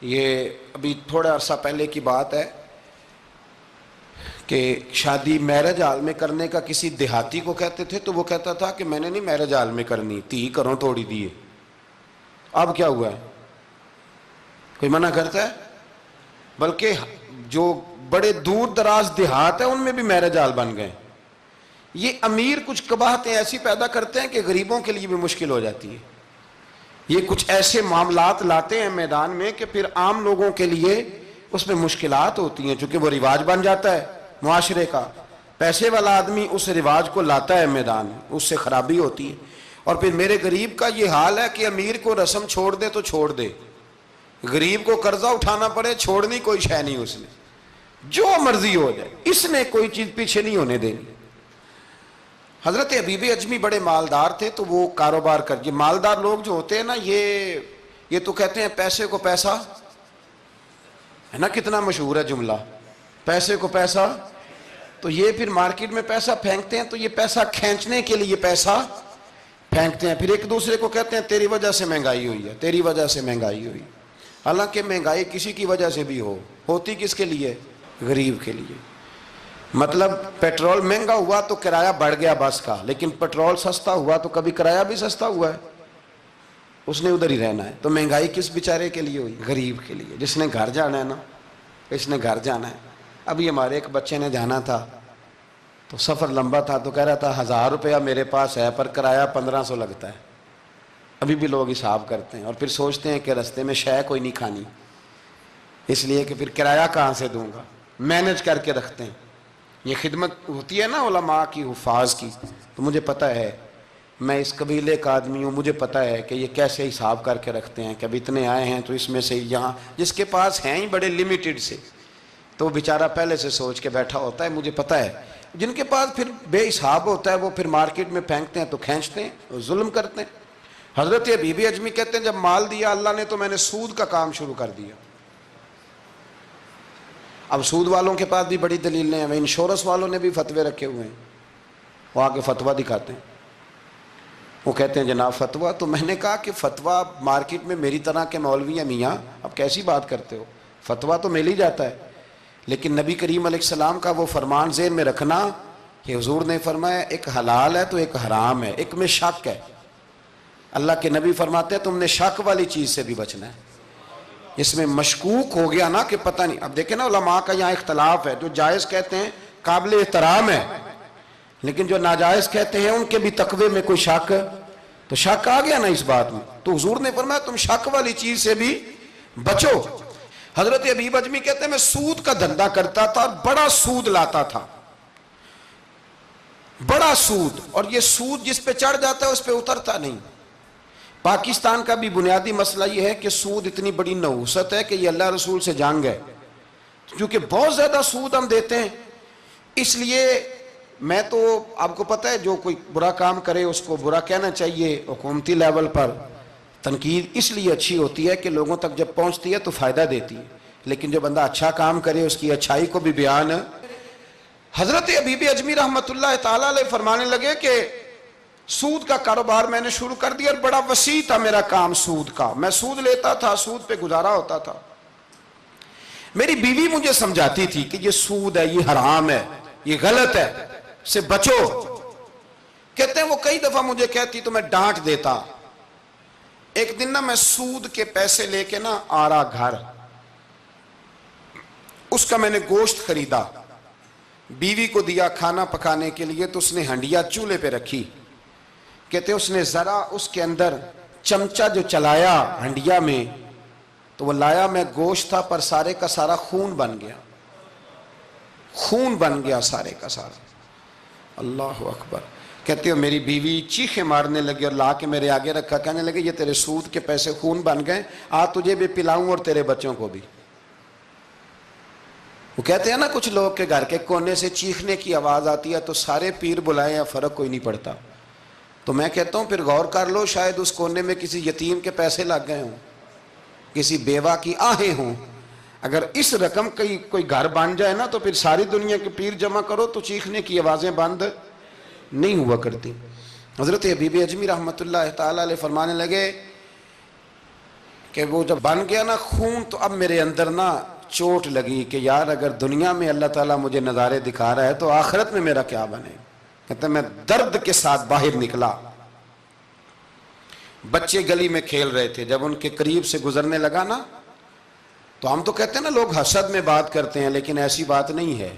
یہ ابھی تھوڑا عرصہ پہلے کی بات ہے کہ شادی میرج ہال میں کرنے کا کسی دیہاتی کو کہتے تھے تو وہ کہتا تھا کہ میں نے نہیں میرج ہال میں کرنی، تھی کروں توڑی دیے۔ اب کیا ہوا ہے؟ کوئی منع کرتا ہے؟ بلکہ جو بڑے دور دراز دیہات ہیں ان میں بھی میرج ہال بن گئے۔ یہ امیر کچھ قباحتیں ایسی پیدا کرتے ہیں کہ غریبوں کے لیے بھی مشکل ہو جاتی ہے۔ یہ کچھ ایسے معاملات لاتے ہیں میدان میں کہ پھر عام لوگوں کے لیے اس میں مشکلات ہوتی ہیں، چونکہ وہ رواج بن جاتا ہے معاشرے کا۔ پیسے والا آدمی اس رواج کو لاتا ہے میدان میں، اس سے خرابی ہوتی ہے۔ اور پھر میرے غریب کا یہ حال ہے کہ امیر کو رسم چھوڑ دے تو چھوڑ دے، غریب کو قرضہ اٹھانا پڑے، چھوڑنی کوئی شے نہیں اس نے، جو مرضی ہو جائے، اس نے کوئی چیز پیچھے نہیں ہونے دینی۔ حضرت حبیب اجمی بڑے مالدار تھے، تو وہ کاروبار کر، یہ مالدار لوگ جو ہوتے ہیں نا، یہ تو کہتے ہیں پیسے کو پیسہ، ہے نا، کتنا مشہور ہے جملہ، پیسے کو پیسہ، تو یہ پھر مارکیٹ میں پیسہ پھینکتے ہیں، تو یہ پیسہ کھینچنے کے لیے پیسہ پھینکتے ہیں، پھر ایک دوسرے کو کہتے ہیں تیری وجہ سے مہنگائی ہوئی ہے، تیری وجہ سے مہنگائی ہوئی۔ حالانکہ مہنگائی کسی کی وجہ سے بھی ہوتی کس کے لیے؟ غریب کے لیے۔ مطلب پیٹرول مہنگا ہوا تو کرایہ بڑھ گیا بس کا، لیکن پیٹرول سستا ہوا تو کبھی کرایہ بھی سستا ہوا ہے، اس نے ادھر ہی رہنا ہے۔ تو مہنگائی کس بیچارے کے لیے ہوئی؟ غریب کے لیے، جس نے گھر جانا ہے نا، اس نے گھر جانا ہے۔ ابھی ہمارے ایک بچے نے جانا تھا، تو سفر لمبا تھا، تو کہہ رہا تھا 1000 روپیہ میرے پاس ہے پر کرایہ 1500 لگتا ہے۔ ابھی بھی لوگ حساب کرتے ہیں اور پھر سوچتے ہیں کہ رستے میں شے کوئی نہیں کھانی، اس لیے کہ پھر کرایہ کہاں سے دوں گا، مینج کر کے رکھتے ہیں۔ یہ خدمت ہوتی ہے نا علماء کی، حفاظ کی، تو مجھے پتہ ہے، میں اس قبیلے کا آدمی ہوں، مجھے پتہ ہے کہ یہ کیسے حساب کر کے رکھتے ہیں کہ اب اتنے آئے ہیں تو اس میں سے یہاں، جس کے پاس ہیں ہی بڑے لمیٹڈ سے، تو وہ بیچارہ پہلے سے سوچ کے بیٹھا ہوتا ہے، مجھے پتہ ہے۔ جن کے پاس پھر بے حساب ہوتا ہے وہ پھر مارکیٹ میں پھینکتے ہیں تو کھینچتے ہیں، ظلم کرتے ہیں۔ حضرت حبیب اجمی کہتے ہیں جب مال دیا اللہ نے تو میں نے سود کا کام شروع کر دیا۔ اب سود والوں کے پاس بھی بڑی دلیلیں ہیں، انشورنس والوں نے بھی فتوے رکھے ہوئے ہیں، وہ آگے فتویٰ دکھاتے ہیں، وہ کہتے ہیں جناب فتویٰ، تو میں نے کہا کہ فتویٰ مارکیٹ میں میری طرح کے مولوی ہیں میاں، اب کیسی بات کرتے ہو، فتویٰ تو مل ہی جاتا ہے، لیکن نبی کریم علیہ السلام کا وہ فرمان ذہن میں رکھنا کہ حضور نے فرمایا ایک حلال ہے تو ایک حرام ہے، ایک میں شک ہے۔ اللہ کے نبی فرماتے ہیں تم نے شک والی چیز سے بھی بچنا ہے، اس میں مشکوک ہو گیا نا کہ پتہ نہیں۔ اب دیکھیں نا علماء کا یہاں اختلاف ہے، جو جائز کہتے ہیں قابل احترام ہے، لیکن جو ناجائز کہتے ہیں ان کے بھی تقوی میں کوئی شک، تو شک آ گیا نا اس بات میں، تو حضور نے فرمایا تم شک والی چیز سے بھی بچو۔ حضرت حبیب اجمی کہتے ہیں میں سود کا دھندا کرتا تھا اور بڑا سود لاتا تھا، بڑا سود، اور یہ سود جس پہ چڑھ جاتا ہے اس پہ اترتا نہیں۔ پاکستان کا بھی بنیادی مسئلہ یہ ہے کہ سود اتنی بڑی نحوست ہے کہ یہ اللہ رسول سے جنگ ہے، کیونکہ بہت زیادہ سود ہم دیتے ہیں۔ اس لیے میں تو آپ کو پتہ ہے جو کوئی برا کام کرے اس کو برا کہنا چاہیے، حکومتی لیول پر تنقید اس لیے اچھی ہوتی ہے کہ لوگوں تک جب پہنچتی ہے تو فائدہ دیتی ہے، لیکن جو بندہ اچھا کام کرے اس کی اچھائی کو بھی بیان۔ حضرت حبیب اجمی رحمۃ اللہ تعالیٰ علیہ فرمانے لگے کہ سود کا کاروبار میں نے شروع کر دیا اور بڑا وسیع تھا میرا کام سود کا، میں سود لیتا تھا، سود پہ گزارا ہوتا تھا۔ میری بیوی مجھے سمجھاتی تھی کہ یہ سود ہے، یہ حرام ہے، یہ غلط ہے، سے بچو۔ کہتے ہیں وہ کئی دفعہ مجھے کہتی تو میں ڈانٹ دیتا۔ ایک دن نا میں سود کے پیسے لے کے نا آ رہا گھر، اس کا میں نے گوشت خریدا، بیوی کو دیا کھانا پکانے کے لیے، تو اس نے ہنڈیا چولہے پہ رکھی، کہتے اس نے ذرا اس کے اندر چمچہ جو چلایا ہنڈیا میں، تو وہ لایا میں گوشت تھا پر سارے کا سارا خون بن گیا، خون بن گیا سارے کا سارا۔ اللہ اکبر۔ کہتے ہو میری بیوی چیخیں مارنے لگی اور لا کے میرے آگے رکھا، کہنے لگے یہ تیرے سود کے پیسے خون بن گئے، آ تجھے بھی پلاؤں اور تیرے بچوں کو بھی۔ وہ کہتے ہیں نا کچھ لوگ کے گھر کے کونے سے چیخنے کی آواز آتی ہے تو سارے پیر بلائیں یا فرق کوئی نہیں پڑتا، تو میں کہتا ہوں پھر غور کر لو، شاید اس کونے میں کسی یتیم کے پیسے لگ گئے ہوں، کسی بیوہ کی آہیں ہوں۔ اگر اس رقم کی کوئی گھر بن جائے نا تو پھر ساری دنیا کے پیر جمع کرو تو چیخنے کی آوازیں بند نہیں ہوا کرتی۔ حضرت حبیب اجمی رحمۃ اللہ تعالیٰ علیہ فرمانے لگے کہ وہ جب بن گیا نا خون، تو اب میرے اندر نا چوٹ لگی کہ یار اگر دنیا میں اللہ تعالیٰ مجھے نظارے دکھا رہا ہے تو آخرت میں میرا کیا بنے۔ کہتے ہیں میں درد کے ساتھ باہر نکلا، بچے گلی میں کھیل رہے تھے، جب ان کے قریب سے گزرنے لگا نا تو ہم تو کہتے ہیں نا لوگ حسد میں بات کرتے ہیں، لیکن ایسی بات نہیں ہے۔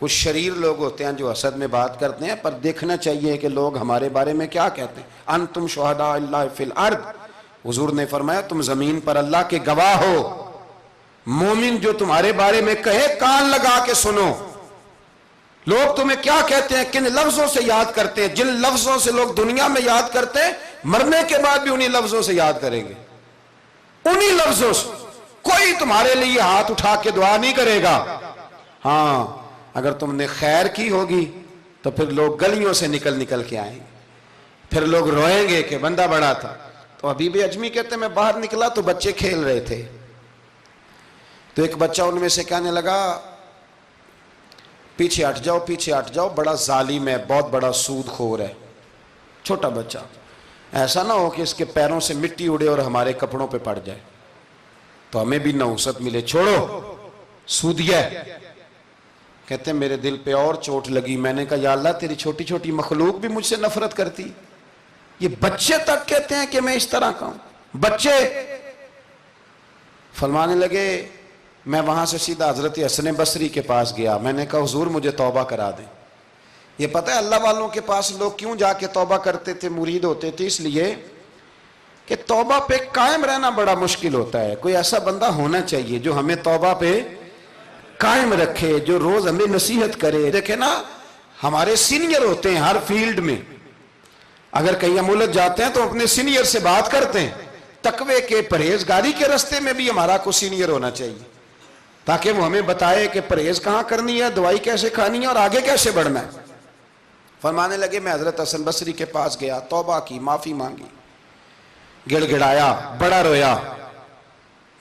کچھ شریر لوگ ہوتے ہیں جو حسد میں بات کرتے ہیں، پر دیکھنا چاہیے کہ لوگ ہمارے بارے میں کیا کہتے ہیں۔ انتم شہداء اللہ فی الارض، حضور نے فرمایا تم زمین پر اللہ کے گواہ ہو، مومن جو تمہارے بارے میں کہے کان لگا کے سنو۔ لوگ تمہیں کیا کہتے ہیں، کن لفظوں سے یاد کرتے ہیں؟ جن لفظوں سے لوگ دنیا میں یاد کرتے ہیں، مرنے کے بعد بھی انہی لفظوں سے یاد کریں گے، انہی لفظوں سے۔ کوئی تمہارے لیے ہاتھ اٹھا کے دعا نہیں کرے گا۔ ہاں اگر تم نے خیر کی ہوگی تو پھر لوگ گلیوں سے نکل نکل کے آئیں گے، پھر لوگ روئیں گے کہ بندہ بڑا تھا۔ تو حبیب اجمی کہتے ہیں میں باہر نکلا تو بچے کھیل رہے تھے، تو ایک بچہ ان میں سے کہنے لگا پیچھے ہٹ جاؤ، پیچھے ہٹ جاؤ، بڑا ظالم ہے، بہت بڑا سود خور ہے۔ چھوٹا بچہ، ایسا نہ ہو کہ اس کے پیروں سے مٹی اڑے اور ہمارے کپڑوں پہ پڑ جائے تو ہمیں بھی نحوست ملے، چھوڑو سودیہ ہے۔ کہتے ہیں میرے دل پہ اور چوٹ لگی، میں نے کہا یا اللہ تیری چھوٹی چھوٹی مخلوق بھی مجھ سے نفرت کرتی، یہ بچے تک کہتے ہیں کہ میں اس طرح کا ہوں۔ بچے فرمانے لگے، میں وہاں سے سیدھا حضرت حسن بصری کے پاس گیا، میں نے کہا حضور مجھے توبہ کرا دیں۔ یہ پتہ ہے اللہ والوں کے پاس لوگ کیوں جا کے توبہ کرتے تھے، مرید ہوتے تھے؟ اس لیے کہ توبہ پہ قائم رہنا بڑا مشکل ہوتا ہے، کوئی ایسا بندہ ہونا چاہیے جو ہمیں توبہ پہ قائم رکھے، جو روز ہمیں نصیحت کرے۔ دیکھیں نا، ہمارے سینئر ہوتے ہیں ہر فیلڈ میں، اگر کہیں ہم الجھ جاتے ہیں تو اپنے سینئر سے بات کرتے ہیں۔ تقوی کے پرہیزگاری کے راستے میں بھی ہمارا کوئی سینئر ہونا چاہیے تاکہ وہ ہمیں بتائے کہ پرہیز کہاں کرنی ہے، دوائی کیسے کھانی ہے اور آگے کیسے بڑھنا ہے۔ فرمانے لگے میں حضرت حسن بصری کے پاس گیا، توبہ کی، معافی مانگی، گڑ گڑایا، بڑا رویا،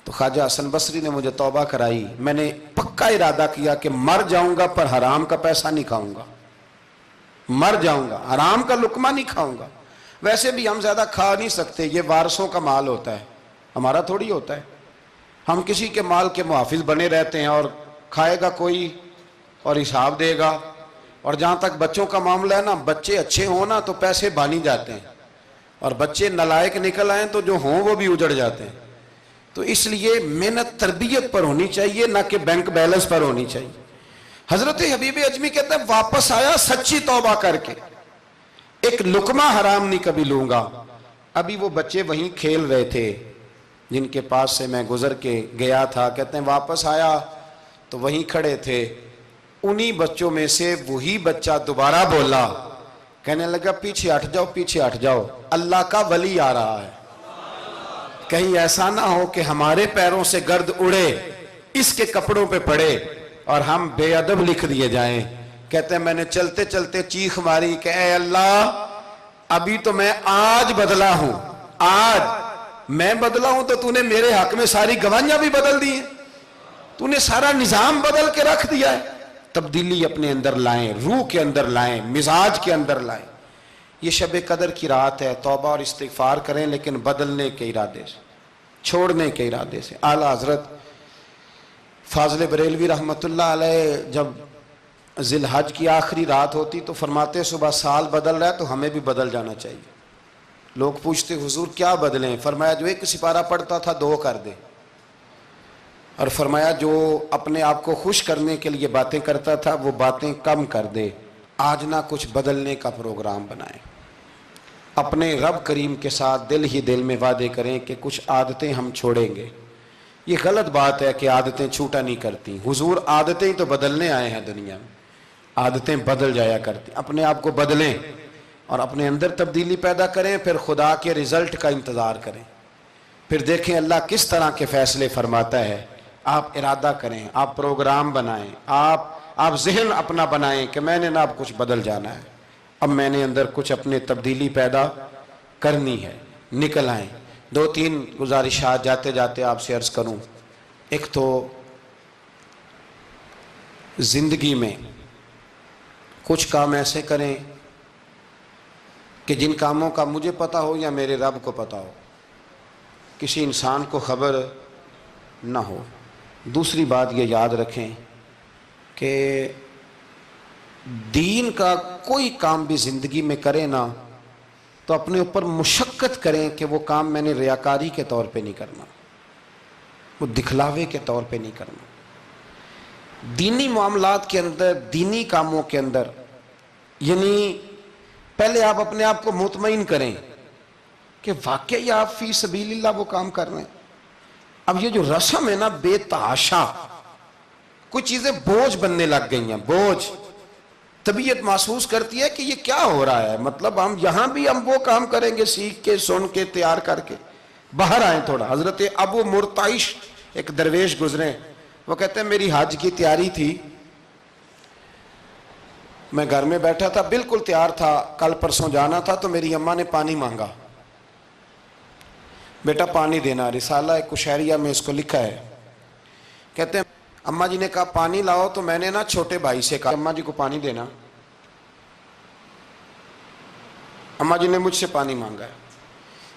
تو خواجہ حسن بصری نے مجھے توبہ کرائی۔ میں نے پکا ارادہ کیا کہ مر جاؤں گا پر حرام کا پیسہ نہیں کھاؤں گا، مر جاؤں گا حرام کا لقمہ نہیں کھاؤں گا۔ ویسے بھی ہم زیادہ کھا نہیں سکتے، یہ وارثوں کا مال ہوتا ہے، ہمارا تھوڑی ہوتا ہے۔ ہم کسی کے مال کے محافظ بنے رہتے ہیں، اور کھائے گا کوئی اور حساب دے گا۔ اور جہاں تک بچوں کا معاملہ ہے نا، بچے اچھے ہوں نا تو پیسے بانی جاتے ہیں، اور بچے نالائق نکل آئیں تو جو ہوں وہ بھی اجڑ جاتے ہیں۔ تو اس لیے محنت تربیت پر ہونی چاہیے، نہ کہ بینک بیلنس پر ہونی چاہیے۔ حضرت حبیب اجمی کہتے ہیں واپس آیا سچی توبہ کر کے، ایک لقمہ حرام نہیں کبھی لوں گا۔ ابھی وہ بچے وہیں کھیل رہے تھے جن کے پاس سے میں گزر کے گیا تھا، کہتے ہیں واپس آیا تو وہیں کھڑے تھے، انہی بچوں میں سے وہی بچہ دوبارہ بولا، کہنے لگا پیچھے ہٹ جاؤ، پیچھے ہٹ جاؤ، اللہ کا ولی آ رہا ہے، کہیں ایسا نہ ہو کہ ہمارے پیروں سے گرد اڑے، اس کے کپڑوں پہ پڑے اور ہم بے ادب لکھ دیے جائیں۔ کہتے ہیں میں نے چلتے چلتے چیخ ماری کہ اے اللہ، ابھی تو میں آج بدلا ہوں، آج میں بدلا ہوں تو تو نے میرے حق میں ساری گواہیاں بھی بدل دی ہیں، تو نے سارا نظام بدل کے رکھ دیا ہے۔ تبدیلی اپنے اندر لائیں، روح کے اندر لائیں، مزاج کے اندر لائیں۔ یہ شب قدر کی رات ہے، توبہ اور استغفار کریں، لیکن بدلنے کے ارادے سے، چھوڑنے کے ارادے سے۔ اعلیٰ حضرت فاضل بریلوی رحمۃ اللہ علیہ جب ذی الحج کی آخری رات ہوتی تو فرماتے صبح سال بدل رہا ہے تو ہمیں بھی بدل جانا چاہیے۔ لوگ پوچھتے حضور کیا بدلیں؟ فرمایا جو ایک سپارہ پڑھتا تھا 2 کر دے، اور فرمایا جو اپنے آپ کو خوش کرنے کے لیے باتیں کرتا تھا وہ باتیں کم کر دے۔ آج نہ کچھ بدلنے کا پروگرام بنائیں، اپنے رب کریم کے ساتھ دل ہی دل میں وعدے کریں کہ کچھ عادتیں ہم چھوڑیں گے۔ یہ غلط بات ہے کہ عادتیں چھوٹا نہیں کرتی، حضور عادتیں ہی تو بدلنے آئے ہیں دنیا میں، عادتیں بدل جایا کرتی۔ اپنے آپ کو بدلیں اور اپنے اندر تبدیلی پیدا کریں، پھر خدا کے رزلٹ کا انتظار کریں، پھر دیکھیں اللہ کس طرح کے فیصلے فرماتا ہے۔ آپ ارادہ کریں، آپ پروگرام بنائیں، آپ ذہن اپنا بنائیں کہ میں نے نا اب کچھ بدل جانا ہے، اب میں نے اندر کچھ اپنے تبدیلی پیدا کرنی ہے، نکل آئیں۔ 2-3 گزارشات جاتے جاتے آپ سے عرض کروں۔ ایک تو زندگی میں کچھ کام ایسے کریں کہ جن کاموں کا مجھے پتہ ہو یا میرے رب کو پتہ ہو، کسی انسان کو خبر نہ ہو۔ دوسری بات یہ یاد رکھیں کہ دین کا کوئی کام بھی زندگی میں کریں نا تو اپنے اوپر مشقت کریں کہ وہ کام میں نے ریاکاری کے طور پہ نہیں کرنا، وہ دکھلاوے کے طور پہ نہیں کرنا۔ دینی معاملات کے اندر، دینی کاموں کے اندر، یعنی پہلے آپ اپنے آپ کو مطمئن کریں کہ واقعی آپ فی سبیل اللہ وہ کام کر رہے ہیں۔ اب یہ جو رسم ہے نا بے تحاشا، کچھ چیزیں بوجھ بننے لگ گئی ہیں، بوجھ۔ طبیعت محسوس کرتی ہے کہ یہ کیا ہو رہا ہے، مطلب ہم یہاں بھی ہم وہ کام کریں گے سیکھ کے سن کے تیار کر کے، باہر آئیں تھوڑا۔ حضرت ابو مرتعش ایک درویش گزرے، وہ کہتے ہیں میری حج کی تیاری تھی، میں گھر میں بیٹھا تھا بالکل تیار تھا، کل پرسوں جانا تھا، تو میری اماں نے پانی مانگا، بیٹا پانی دینا۔ رسالہ کشیریہ میں اس کو لکھا ہے، کہتے ہیں اماں جی نے کہا پانی لاؤ، تو میں نے نا چھوٹے بھائی سے کہا اماں جی کو پانی دینا، اماں جی نے مجھ سے پانی مانگا ہے۔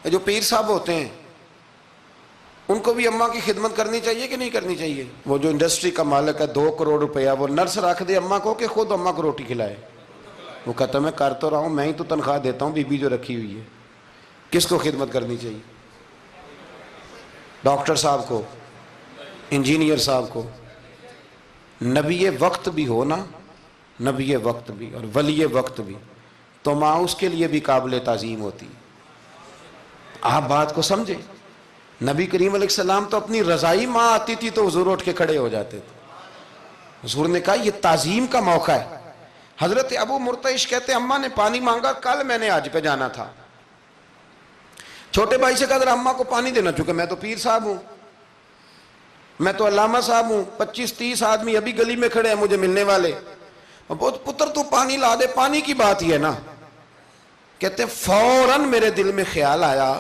یہ جو پیر صاحب ہوتے ہیں ان کو بھی اماں کی خدمت کرنی چاہیے کہ نہیں کرنی چاہیے؟ وہ جو انڈسٹری کا مالک ہے 2 کروڑ روپیہ وہ نرس رکھ دے اماں کو کہ خود اماں کو روٹی کھلائے؟ وہ کہتا میں کر تو رہا ہوں، میں ہی تو تنخواہ دیتا ہوں، بی بی جو رکھی ہوئی ہے۔ کس کو خدمت کرنی چاہیے؟ ڈاکٹر صاحب کو، انجینئر صاحب کو۔ نبی وقت بھی ہونا، نبی وقت بھی اور ولی وقت بھی، تو ماں اس کے لیے بھی قابل تعظیم ہوتی۔ آپ بات کو سمجھے؟ نبی کریم علیہ السلام تو اپنی رضائی ماں آتی تھی تو حضور اٹھ کے کھڑے ہو جاتے تھے۔ حضور نے کہا یہ تعظیم کا موقع ہے۔ حضرت ابو مرتعش کہتے ہیں اماں نے پانی مانگا، کل میں نے حج پہ جانا تھا، چھوٹے بھائی سے کہا ذرا اماں کو پانی دینا، چونکہ میں تو پیر صاحب ہوں، میں تو علامہ صاحب ہوں، 25-30 آدمی ابھی گلی میں کھڑے ہیں مجھے ملنے والے، بہت پتر تو پانی لا دے، پانی کی بات ہی ہے نا۔ کہتے ہیں فوراً میرے دل میں خیال آیا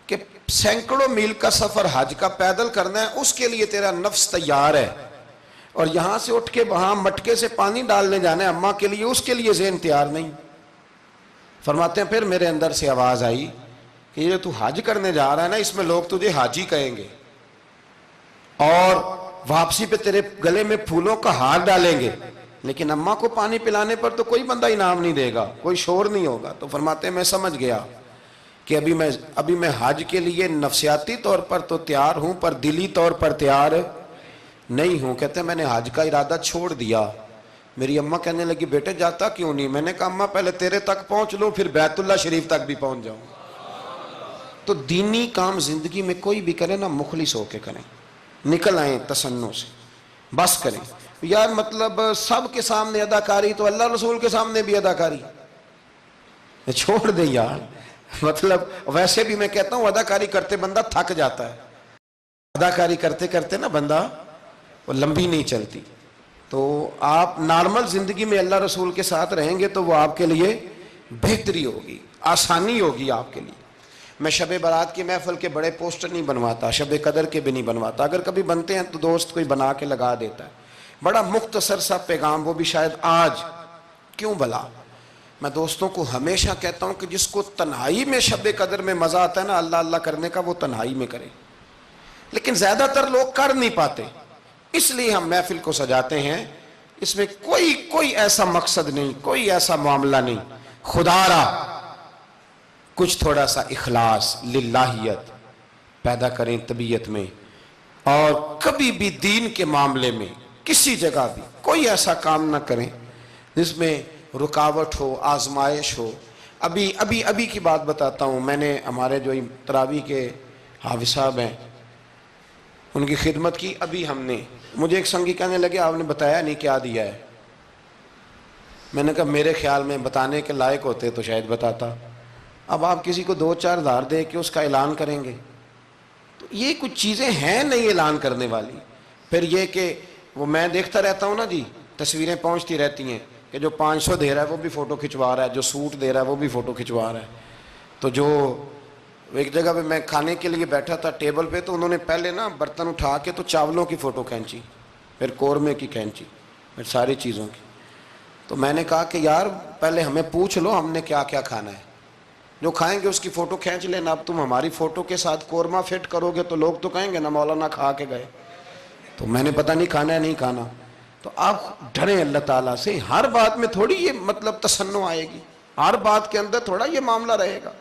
کہ سینکڑوں میل کا سفر حج کا پیدل کرنا ہے، اس کے لیے تیرا نفس تیار ہے، اور یہاں سے اٹھ کے وہاں مٹکے سے پانی ڈالنے جانا ہے اماں کے لیے، اس کے لیے ذہن تیار نہیں۔ فرماتے ہیں پھر میرے اندر سے آواز آئی کہ یہ تو حج کرنے جا رہا ہے نا، اس میں لوگ تجھے حاجی کہیں گے، اور واپسی پہ تیرے گلے میں پھولوں کا ہار ڈالیں گے، لیکن اماں کو پانی پلانے پر تو کوئی بندہ انعام نہیں دے گا، کوئی شور نہیں ہوگا۔ تو فرماتے ہیں میں سمجھ گیا کہ ابھی میں حج کے لیے نفسیاتی طور پر تو تیار ہوں پر دلی طور پر تیار نہیں ہوں۔ کہتے ہیں میں نے حج کا ارادہ چھوڑ دیا۔ میری اماں کہنے لگی بیٹے جاتا کیوں نہیں؟ میں نے کہا اماں پہلے تیرے تک پہنچ لوں پھر بیت اللہ شریف تک بھی پہنچ جاؤں۔ تو دینی کام زندگی میں کوئی بھی کرے نا مخلص ہو کے کریں، نکل آئیں تسنوں سے، بس کریں۔ یار مطلب سب کے سامنے اداکاری تو اللہ رسول کے سامنے بھی اداکاری چھوڑ دیں یار۔ مطلب ویسے بھی میں کہتا ہوں اداکاری کرتے بندہ تھک جاتا ہے، اداکاری کرتے کرتے نا بندہ وہ لمبی نہیں چلتی۔ تو آپ نارمل زندگی میں اللہ رسول کے ساتھ رہیں گے تو وہ آپ کے لیے بہتری ہوگی، آسانی ہوگی آپ کے لیے۔ میں شب برات کی محفل کے بڑے پوسٹر نہیں بنواتا، شب قدر کے بھی نہیں بنواتا، اگر کبھی بنتے ہیں تو دوست کوئی بنا کے لگا دیتا ہے، بڑا مختصر سا پیغام، وہ بھی شاید آج کیوں بلا۔ میں دوستوں کو ہمیشہ کہتا ہوں کہ جس کو تنہائی میں شب قدر میں مزہ آتا ہے نا اللہ اللہ کرنے کا، وہ تنہائی میں کرے، لیکن زیادہ تر لوگ کر نہیں پاتے، اس لیے ہم محفل کو سجاتے ہیں۔ اس میں کوئی ایسا مقصد نہیں، کوئی ایسا معاملہ نہیں، خدا را کچھ تھوڑا سا اخلاص للہیت پیدا کریں طبیعت میں، اور کبھی بھی دین کے معاملے میں کسی جگہ بھی کوئی ایسا کام نہ کریں جس میں رکاوٹ ہو، آزمائش ہو۔ ابھی کی بات بتاتا ہوں، میں نے ہمارے جو تراویح کے حافظ صاحب ہیں ان کی خدمت کی، ابھی ہم نے، مجھے ایک سنگی کہنے لگے آپ نے بتایا نہیں کیا دیا ہے۔ میں نے کہا میرے خیال میں بتانے کے لائق ہوتے تو شاید بتاتا، اب آپ کسی کو 2-4 ہزار دے کے اس کا اعلان کریں گے تو یہ کچھ چیزیں ہیں نہیں اعلان کرنے والی۔ پھر یہ کہ وہ میں دیکھتا رہتا ہوں نا جی، تصویریں پہنچتی رہتی ہیں کہ جو 500 دے رہا ہے وہ بھی فوٹو کھنچوا رہا ہے، جو سوٹ دے رہا ہے وہ بھی فوٹو کھنچوا رہا ہے۔ تو جو ایک جگہ پہ میں کھانے کے لیے بیٹھا تھا ٹیبل پہ، تو انہوں نے پہلے نا برتن اٹھا کے تو چاولوں کی فوٹو کھینچی، پھر قورمے کی کھینچی، پھر ساری چیزوں کی۔ تو میں نے کہا کہ یار پہلے ہمیں پوچھ لو ہم نے کیا کیا کھانا ہے، جو کھائیں گے اس کی فوٹو کھینچ لینا۔ اب تم ہماری فوٹو کے ساتھ قورمہ فٹ کرو گے تو لوگ تو کہیں گے نا مولانا کھا کے گئے، تو میں نے پتہ نہیں کھانا ہے نہیں کھانا۔ تو آپ ڈریں اللہ تعالیٰ سے، ہر بات میں تھوڑی یہ مطلب تسنع آئے گی، ہر بات کے اندر تھوڑا یہ معاملہ رہے گا۔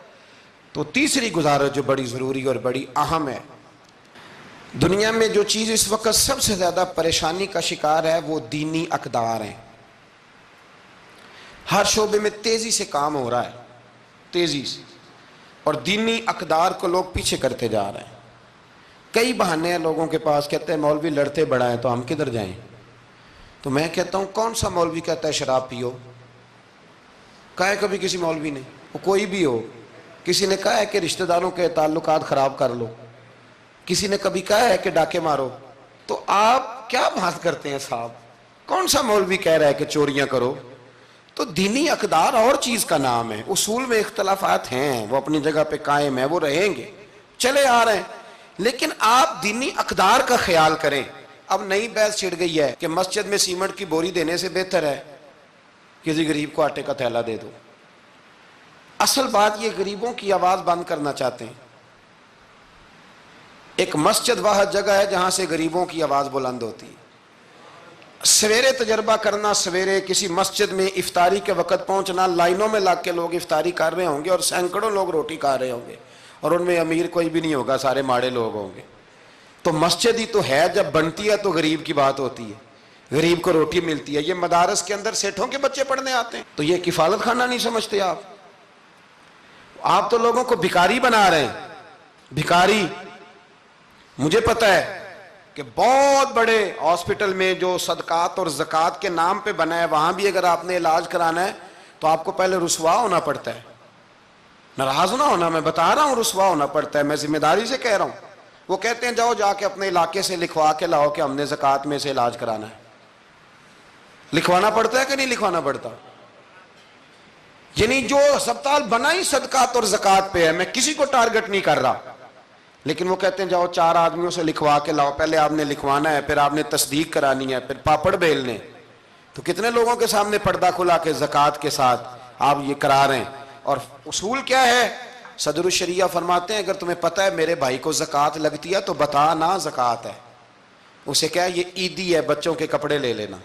تو تیسری گزارش جو بڑی ضروری اور بڑی اہم ہے، دنیا میں جو چیز اس وقت سب سے زیادہ پریشانی کا شکار ہے وہ دینی اقدار ہیں۔ ہر شعبے میں تیزی سے کام ہو رہا ہے، تیزی سے، اور دینی اقدار کو لوگ پیچھے کرتے جا رہے ہیں۔ کئی بہانے ہیں لوگوں کے پاس، کہتے ہیں مولوی لڑتے بڑا ہیں تو ہم کدھر جائیں، تو میں کہتا ہوں کون سا مولوی کہتا ہے شراب پیو؟ کہا ہے کبھی کسی مولوی نے؟ وہ کوئی بھی ہو. کسی نے کہا ہے کہ رشتہ داروں کے تعلقات خراب کر لو؟ کسی نے کبھی کہا ہے کہ ڈاکے مارو؟ تو آپ کیا بات کرتے ہیں صاحب؟ کون سا مولوی کہہ رہا ہے کہ چوریاں کرو؟ تو دینی اقدار اور چیز کا نام ہے. اصول میں اختلافات ہیں، وہ اپنی جگہ پہ قائم ہیں، وہ رہیں گے، چلے آ رہے ہیں، لیکن آپ دینی اقدار کا خیال کریں. اب نئی بحث چھڑ گئی ہے کہ مسجد میں سیمنٹ کی بوری دینے سے بہتر ہے کسی غریب کو آٹے کا تھیلا دے دو. اصل بات یہ غریبوں کی آواز بند کرنا چاہتے ہیں. ایک مسجد واحد جگہ ہے جہاں سے غریبوں کی آواز بلند ہوتی ہے. سویرے تجربہ کرنا، سویرے کسی مسجد میں افطاری کے وقت پہنچنا، لائنوں میں لگ کے لوگ افطاری کر رہے ہوں گے اور سینکڑوں لوگ روٹی کھا رہے ہوں گے، اور ان میں امیر کوئی بھی نہیں ہوگا، سارے ماڑے لوگ ہوں گے. تو مسجد ہی تو ہے، جب بنتی ہے تو غریب کی بات ہوتی ہے، غریب کو روٹی ملتی ہے. یہ مدارس کے اندر سیٹھوں کے بچے پڑھنے آتے ہیں، تو یہ کفالت خانہ نہیں سمجھتے آپ؟ آپ تو لوگوں کو بھکاری بنا رہے ہیں، بھکاری. مجھے پتہ ہے کہ بہت بڑے ہاسپٹل میں جو صدقات اور زکوٰۃ کے نام پہ بنا ہے، وہاں بھی اگر آپ نے علاج کرانا ہے تو آپ کو پہلے رسوا ہونا پڑتا ہے. ناراض نہ ہونا، میں بتا رہا ہوں رسوا ہونا پڑتا ہے، میں ذمہ داری سے کہہ رہا ہوں. وہ کہتے ہیں جاؤ جا کے اپنے علاقے سے لکھوا کے لاؤ کہ ہم نے زکوٰۃ میں سے علاج کرانا ہے. لکھوانا پڑتا ہے کہ نہیں لکھوانا پڑتا؟ یعنی جو ہسپتال بنا ہی صدقات اور زکوٰۃ پہ ہے، میں کسی کو ٹارگٹ نہیں کر رہا، لیکن وہ کہتے ہیں جاؤ 4 آدمیوں سے لکھوا کے لاؤ. پہلے آپ نے لکھوانا ہے، پھر آپ نے تصدیق کرانی ہے، پھر پاپڑ بیلنے. تو کتنے لوگوں کے سامنے پردہ کھلا کے زکوٰۃ کے ساتھ آپ یہ کرا رہے ہیں. اور اصول کیا ہے؟ صدر الشریعہ فرماتے ہیں اگر تمہیں پتہ ہے میرے بھائی کو زکوٰۃ لگتی ہے تو بتا نا زکوٰۃ ہے. اسے کیا ہے یہ عیدی ہے، بچوں کے کپڑے لے لینا.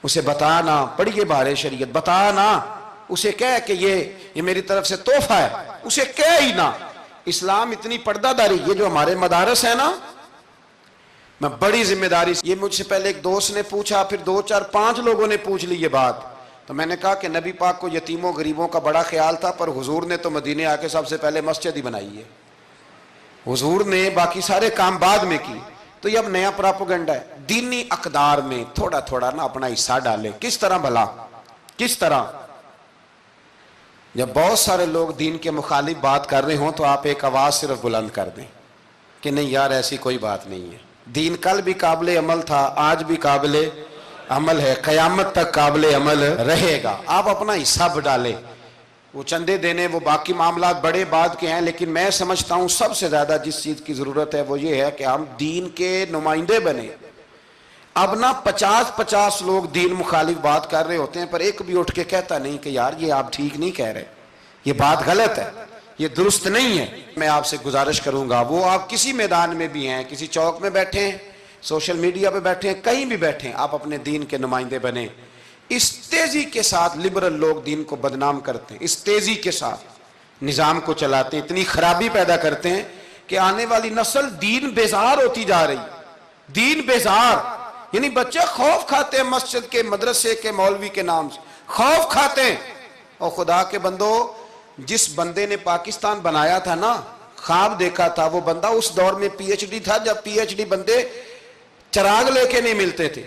اسے بتا نا، پڑھیے بارے شریعت، بتا نا. اسے کہہ کہ یہ میری طرف سے تحفہ ہے، اسے کہہ ہی نہ. اسلام اتنی پردہ داری. یہ جو ہمارے مدارس ہیں نا، میں بڑی ذمہ داری سے، یہ مجھ سے پہلے ایک دوست نے پوچھا، پھر 2 4 5 لوگوں نے پوچھ لی یہ بات. تو میں نے کہا کہ نبی پاک کو یتیموں غریبوں کا بڑا خیال تھا، پر حضور نے تو مدینے آ کے سب سے پہلے مسجد ہی بنائی ہے. حضور نے باقی سارے کام بعد میں کی. تو یہ اب نیا پراپوگنڈا ہے. دینی اقدار میں تھوڑا تھوڑا نا اپنا حصہ ڈالیں. کس طرح بھلا؟ کس طرح؟ جب بہت سارے لوگ دین کے مخالف بات کر رہے ہوں تو آپ ایک آواز صرف بلند کر دیں کہ نہیں یار ایسی کوئی بات نہیں ہے. دین کل بھی قابل عمل تھا، آج بھی قابل عمل ہے، قیامت تک قابل عمل رہے گا. آپ اپنا حصہ ڈالیں. وہ چندے دینے، وہ باقی معاملات بڑے بعد کے ہیں، لیکن میں سمجھتا ہوں سب سے زیادہ جس چیز کی ضرورت ہے وہ یہ ہے کہ ہم دین کے نمائندے بنیں. اب نہ 50 لوگ دین مخالف بات کر رہے ہوتے ہیں، پر ایک بھی اٹھ کے کہتا نہیں کہ یار یہ آپ ٹھیک نہیں کہہ رہے، یہ بات غلط ہے، یہ درست نہیں ہے. میں آپ سے گزارش کروں گا، وہ آپ کسی میدان میں بھی ہیں، کسی چوک میں بیٹھے ہیں، سوشل میڈیا پہ بیٹھے ہیں، کہیں بھی بیٹھے ہیں، آپ اپنے دین کے نمائندے بنیں. اس تیزی کے ساتھ لبرل لوگ دین کو بدنام کرتے ہیں، اس تیزی کے ساتھ نظام کو چلاتے ہیں، اتنی خرابی پیدا کرتے ہیں کہ آنے والی نسل دین بیزار ہوتی جا رہی. دین بیزار یعنی بچے خوف کھاتے ہیں مسجد کے، مدرسے کے، مولوی کے نام سے خوف کھاتے ہیں. اور خدا کے بندو، جس بندے نے پاکستان بنایا تھا نا، خواب دیکھا تھا، وہ بندہ اس دور میں پی ایچ ڈی تھا جب پی ایچ ڈی بندے چراغ لے کے نہیں ملتے تھے.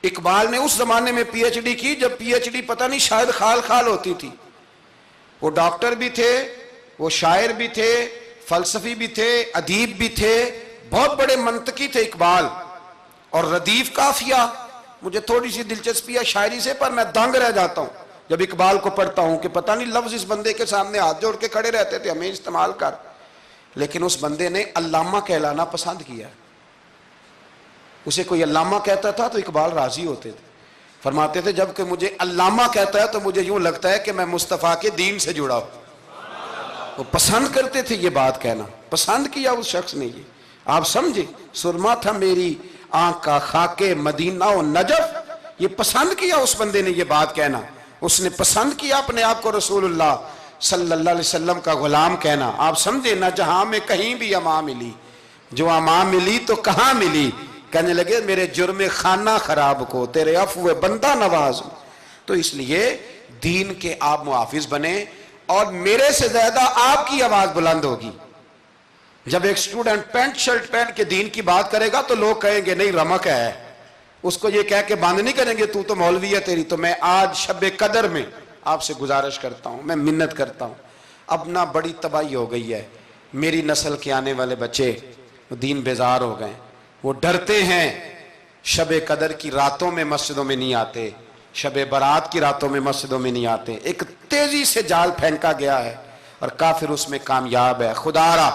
اقبال نے اس زمانے میں پی ایچ ڈی کی جب پی ایچ ڈی پتہ نہیں شاید خال خال ہوتی تھی. وہ ڈاکٹر بھی تھے، وہ شاعر بھی تھے، فلسفی بھی تھے، ادیب بھی تھے، بہت بڑے منطقی تھے اقبال. اور ردیف قافیہ، مجھے تھوڑی سی دلچسپی ہے شاعری سے، پر میں دنگ رہ جاتا ہوں جب اقبال کو پڑھتا ہوں کہ پتہ نہیں لفظ اس بندے کے سامنے ہاتھ جوڑ کے کھڑے رہتے تھے ہمیں استعمال کر، لیکن اس بندے نے علامہ کہلانا پسند کیا. اسے کوئی علامہ کہتا تھا تو اقبال راضی ہوتے تھے، فرماتے تھے جب کہ مجھے علامہ کہتا ہے تو مجھے یوں لگتا ہے کہ میں مصطفیٰ کے دین سے جڑا ہوں. وہ پسند کرتے تھے یہ بات کہنا، پسند کیا اس شخص نے. یہ آپ سمجھے، سرما تھا میری آنکھ کا خاک مدینہ و نجف، یہ پسند کیا اس بندے نے یہ بات کہنا. اس نے پسند کیا اپنے آپ کو رسول اللہ صلی اللہ علیہ وسلم کا غلام کہنا. آپ سمجھے نہ جہاں میں کہیں بھی اما ملی، جو اما ملی تو کہاں ملی. کہنے لگے میرے جرم خانہ خراب کو تیرے عفو بندہ نواز. تو اس لیے دین کے آپ محافظ بنیں، اور میرے سے زیادہ آپ کی آواز بلند ہوگی. جب ایک اسٹوڈنٹ پینٹ شرٹ پہن کے دین کی بات کرے گا تو لوگ کہیں گے نہیں رمق ہے، اس کو یہ کہہ کے بند نہیں کریں گے تو مولوی ہے تیری. تو میں آج شب قدر میں آپ سے گزارش کرتا ہوں, میں منت کرتا ہوں. اب نہ بڑی تباہی ہو گئی ہے, میری نسل کے آنے والے بچے دین بیزار ہو گئے, وہ ڈرتے ہیں, شب قدر کی راتوں میں مسجدوں میں نہیں آتے, شب برات کی راتوں میں مسجدوں میں نہیں آتے. ایک تیزی سے جال پھینکا گیا ہے اور کافر اس میں کامیاب ہے. خدا را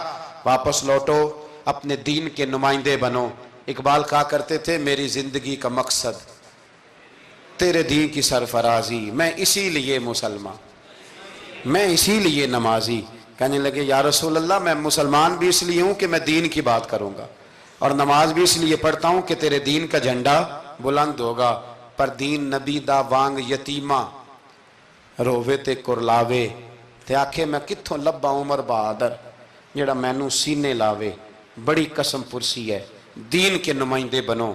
واپس لوٹو, اپنے دین کے نمائندے بنو. اقبال کہا کرتے تھے میری زندگی کا مقصد تیرے دین کی سرفرازی, میں اسی لیے مسلمان, میں اسی لیے نمازی. کہنے لگے یا رسول اللہ میں مسلمان بھی اس لیے ہوں کہ میں دین کی بات کروں گا, اور نماز بھی اس لیے پڑھتا ہوں کہ تیرے دین کا جھنڈا بلند ہوگا. پر دین نبی دا وانگ یتیمہ رووے تے کرلاوے, تے آکھے میں کتھوں لبا عمر بہادر جڑا مینوں سینے لاوے. بڑی قسم پرسی ہے, دین کے نمائندے بنو,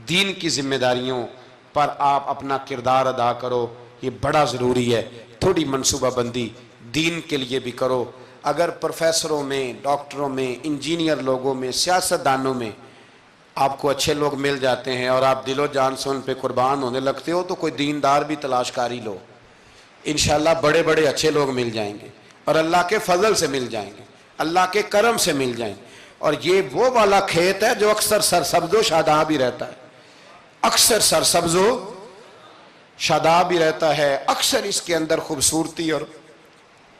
دین کی ذمہ داریوں پر آپ اپنا کردار ادا کرو, یہ بڑا ضروری ہے. تھوڑی منصوبہ بندی دین کے لیے بھی کرو. اگر پروفیسروں میں, ڈاکٹروں میں, انجینئر لوگوں میں, سیاستدانوں میں آپ کو اچھے لوگ مل جاتے ہیں اور آپ دل و جان سے ان پہ قربان ہونے لگتے ہو, تو کوئی دیندار بھی تلاش کاری لو, انشاءاللہ بڑے بڑے اچھے لوگ مل جائیں گے, اور اللہ کے فضل سے مل جائیں گے, اللہ کے کرم سے مل جائیں گے. اور یہ وہ والا کھیت ہے جو اکثر سرسبز و شاداب ہی رہتا ہے, اکثر سرسبز و شاداب ہی رہتا ہے, اکثر اس کے اندر خوبصورتی اور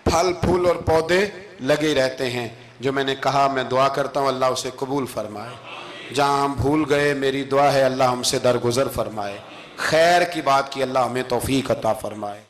پھل پھول اور پودے لگے رہتے ہیں. جو میں نے کہا میں دعا کرتا ہوں اللہ اسے قبول فرمائے. جہاں ہم بھول گئے میری دعا ہے اللہ ہم سے درگزر فرمائے. خیر کی بات کی اللہ ہمیں توفیق عطا فرمائے.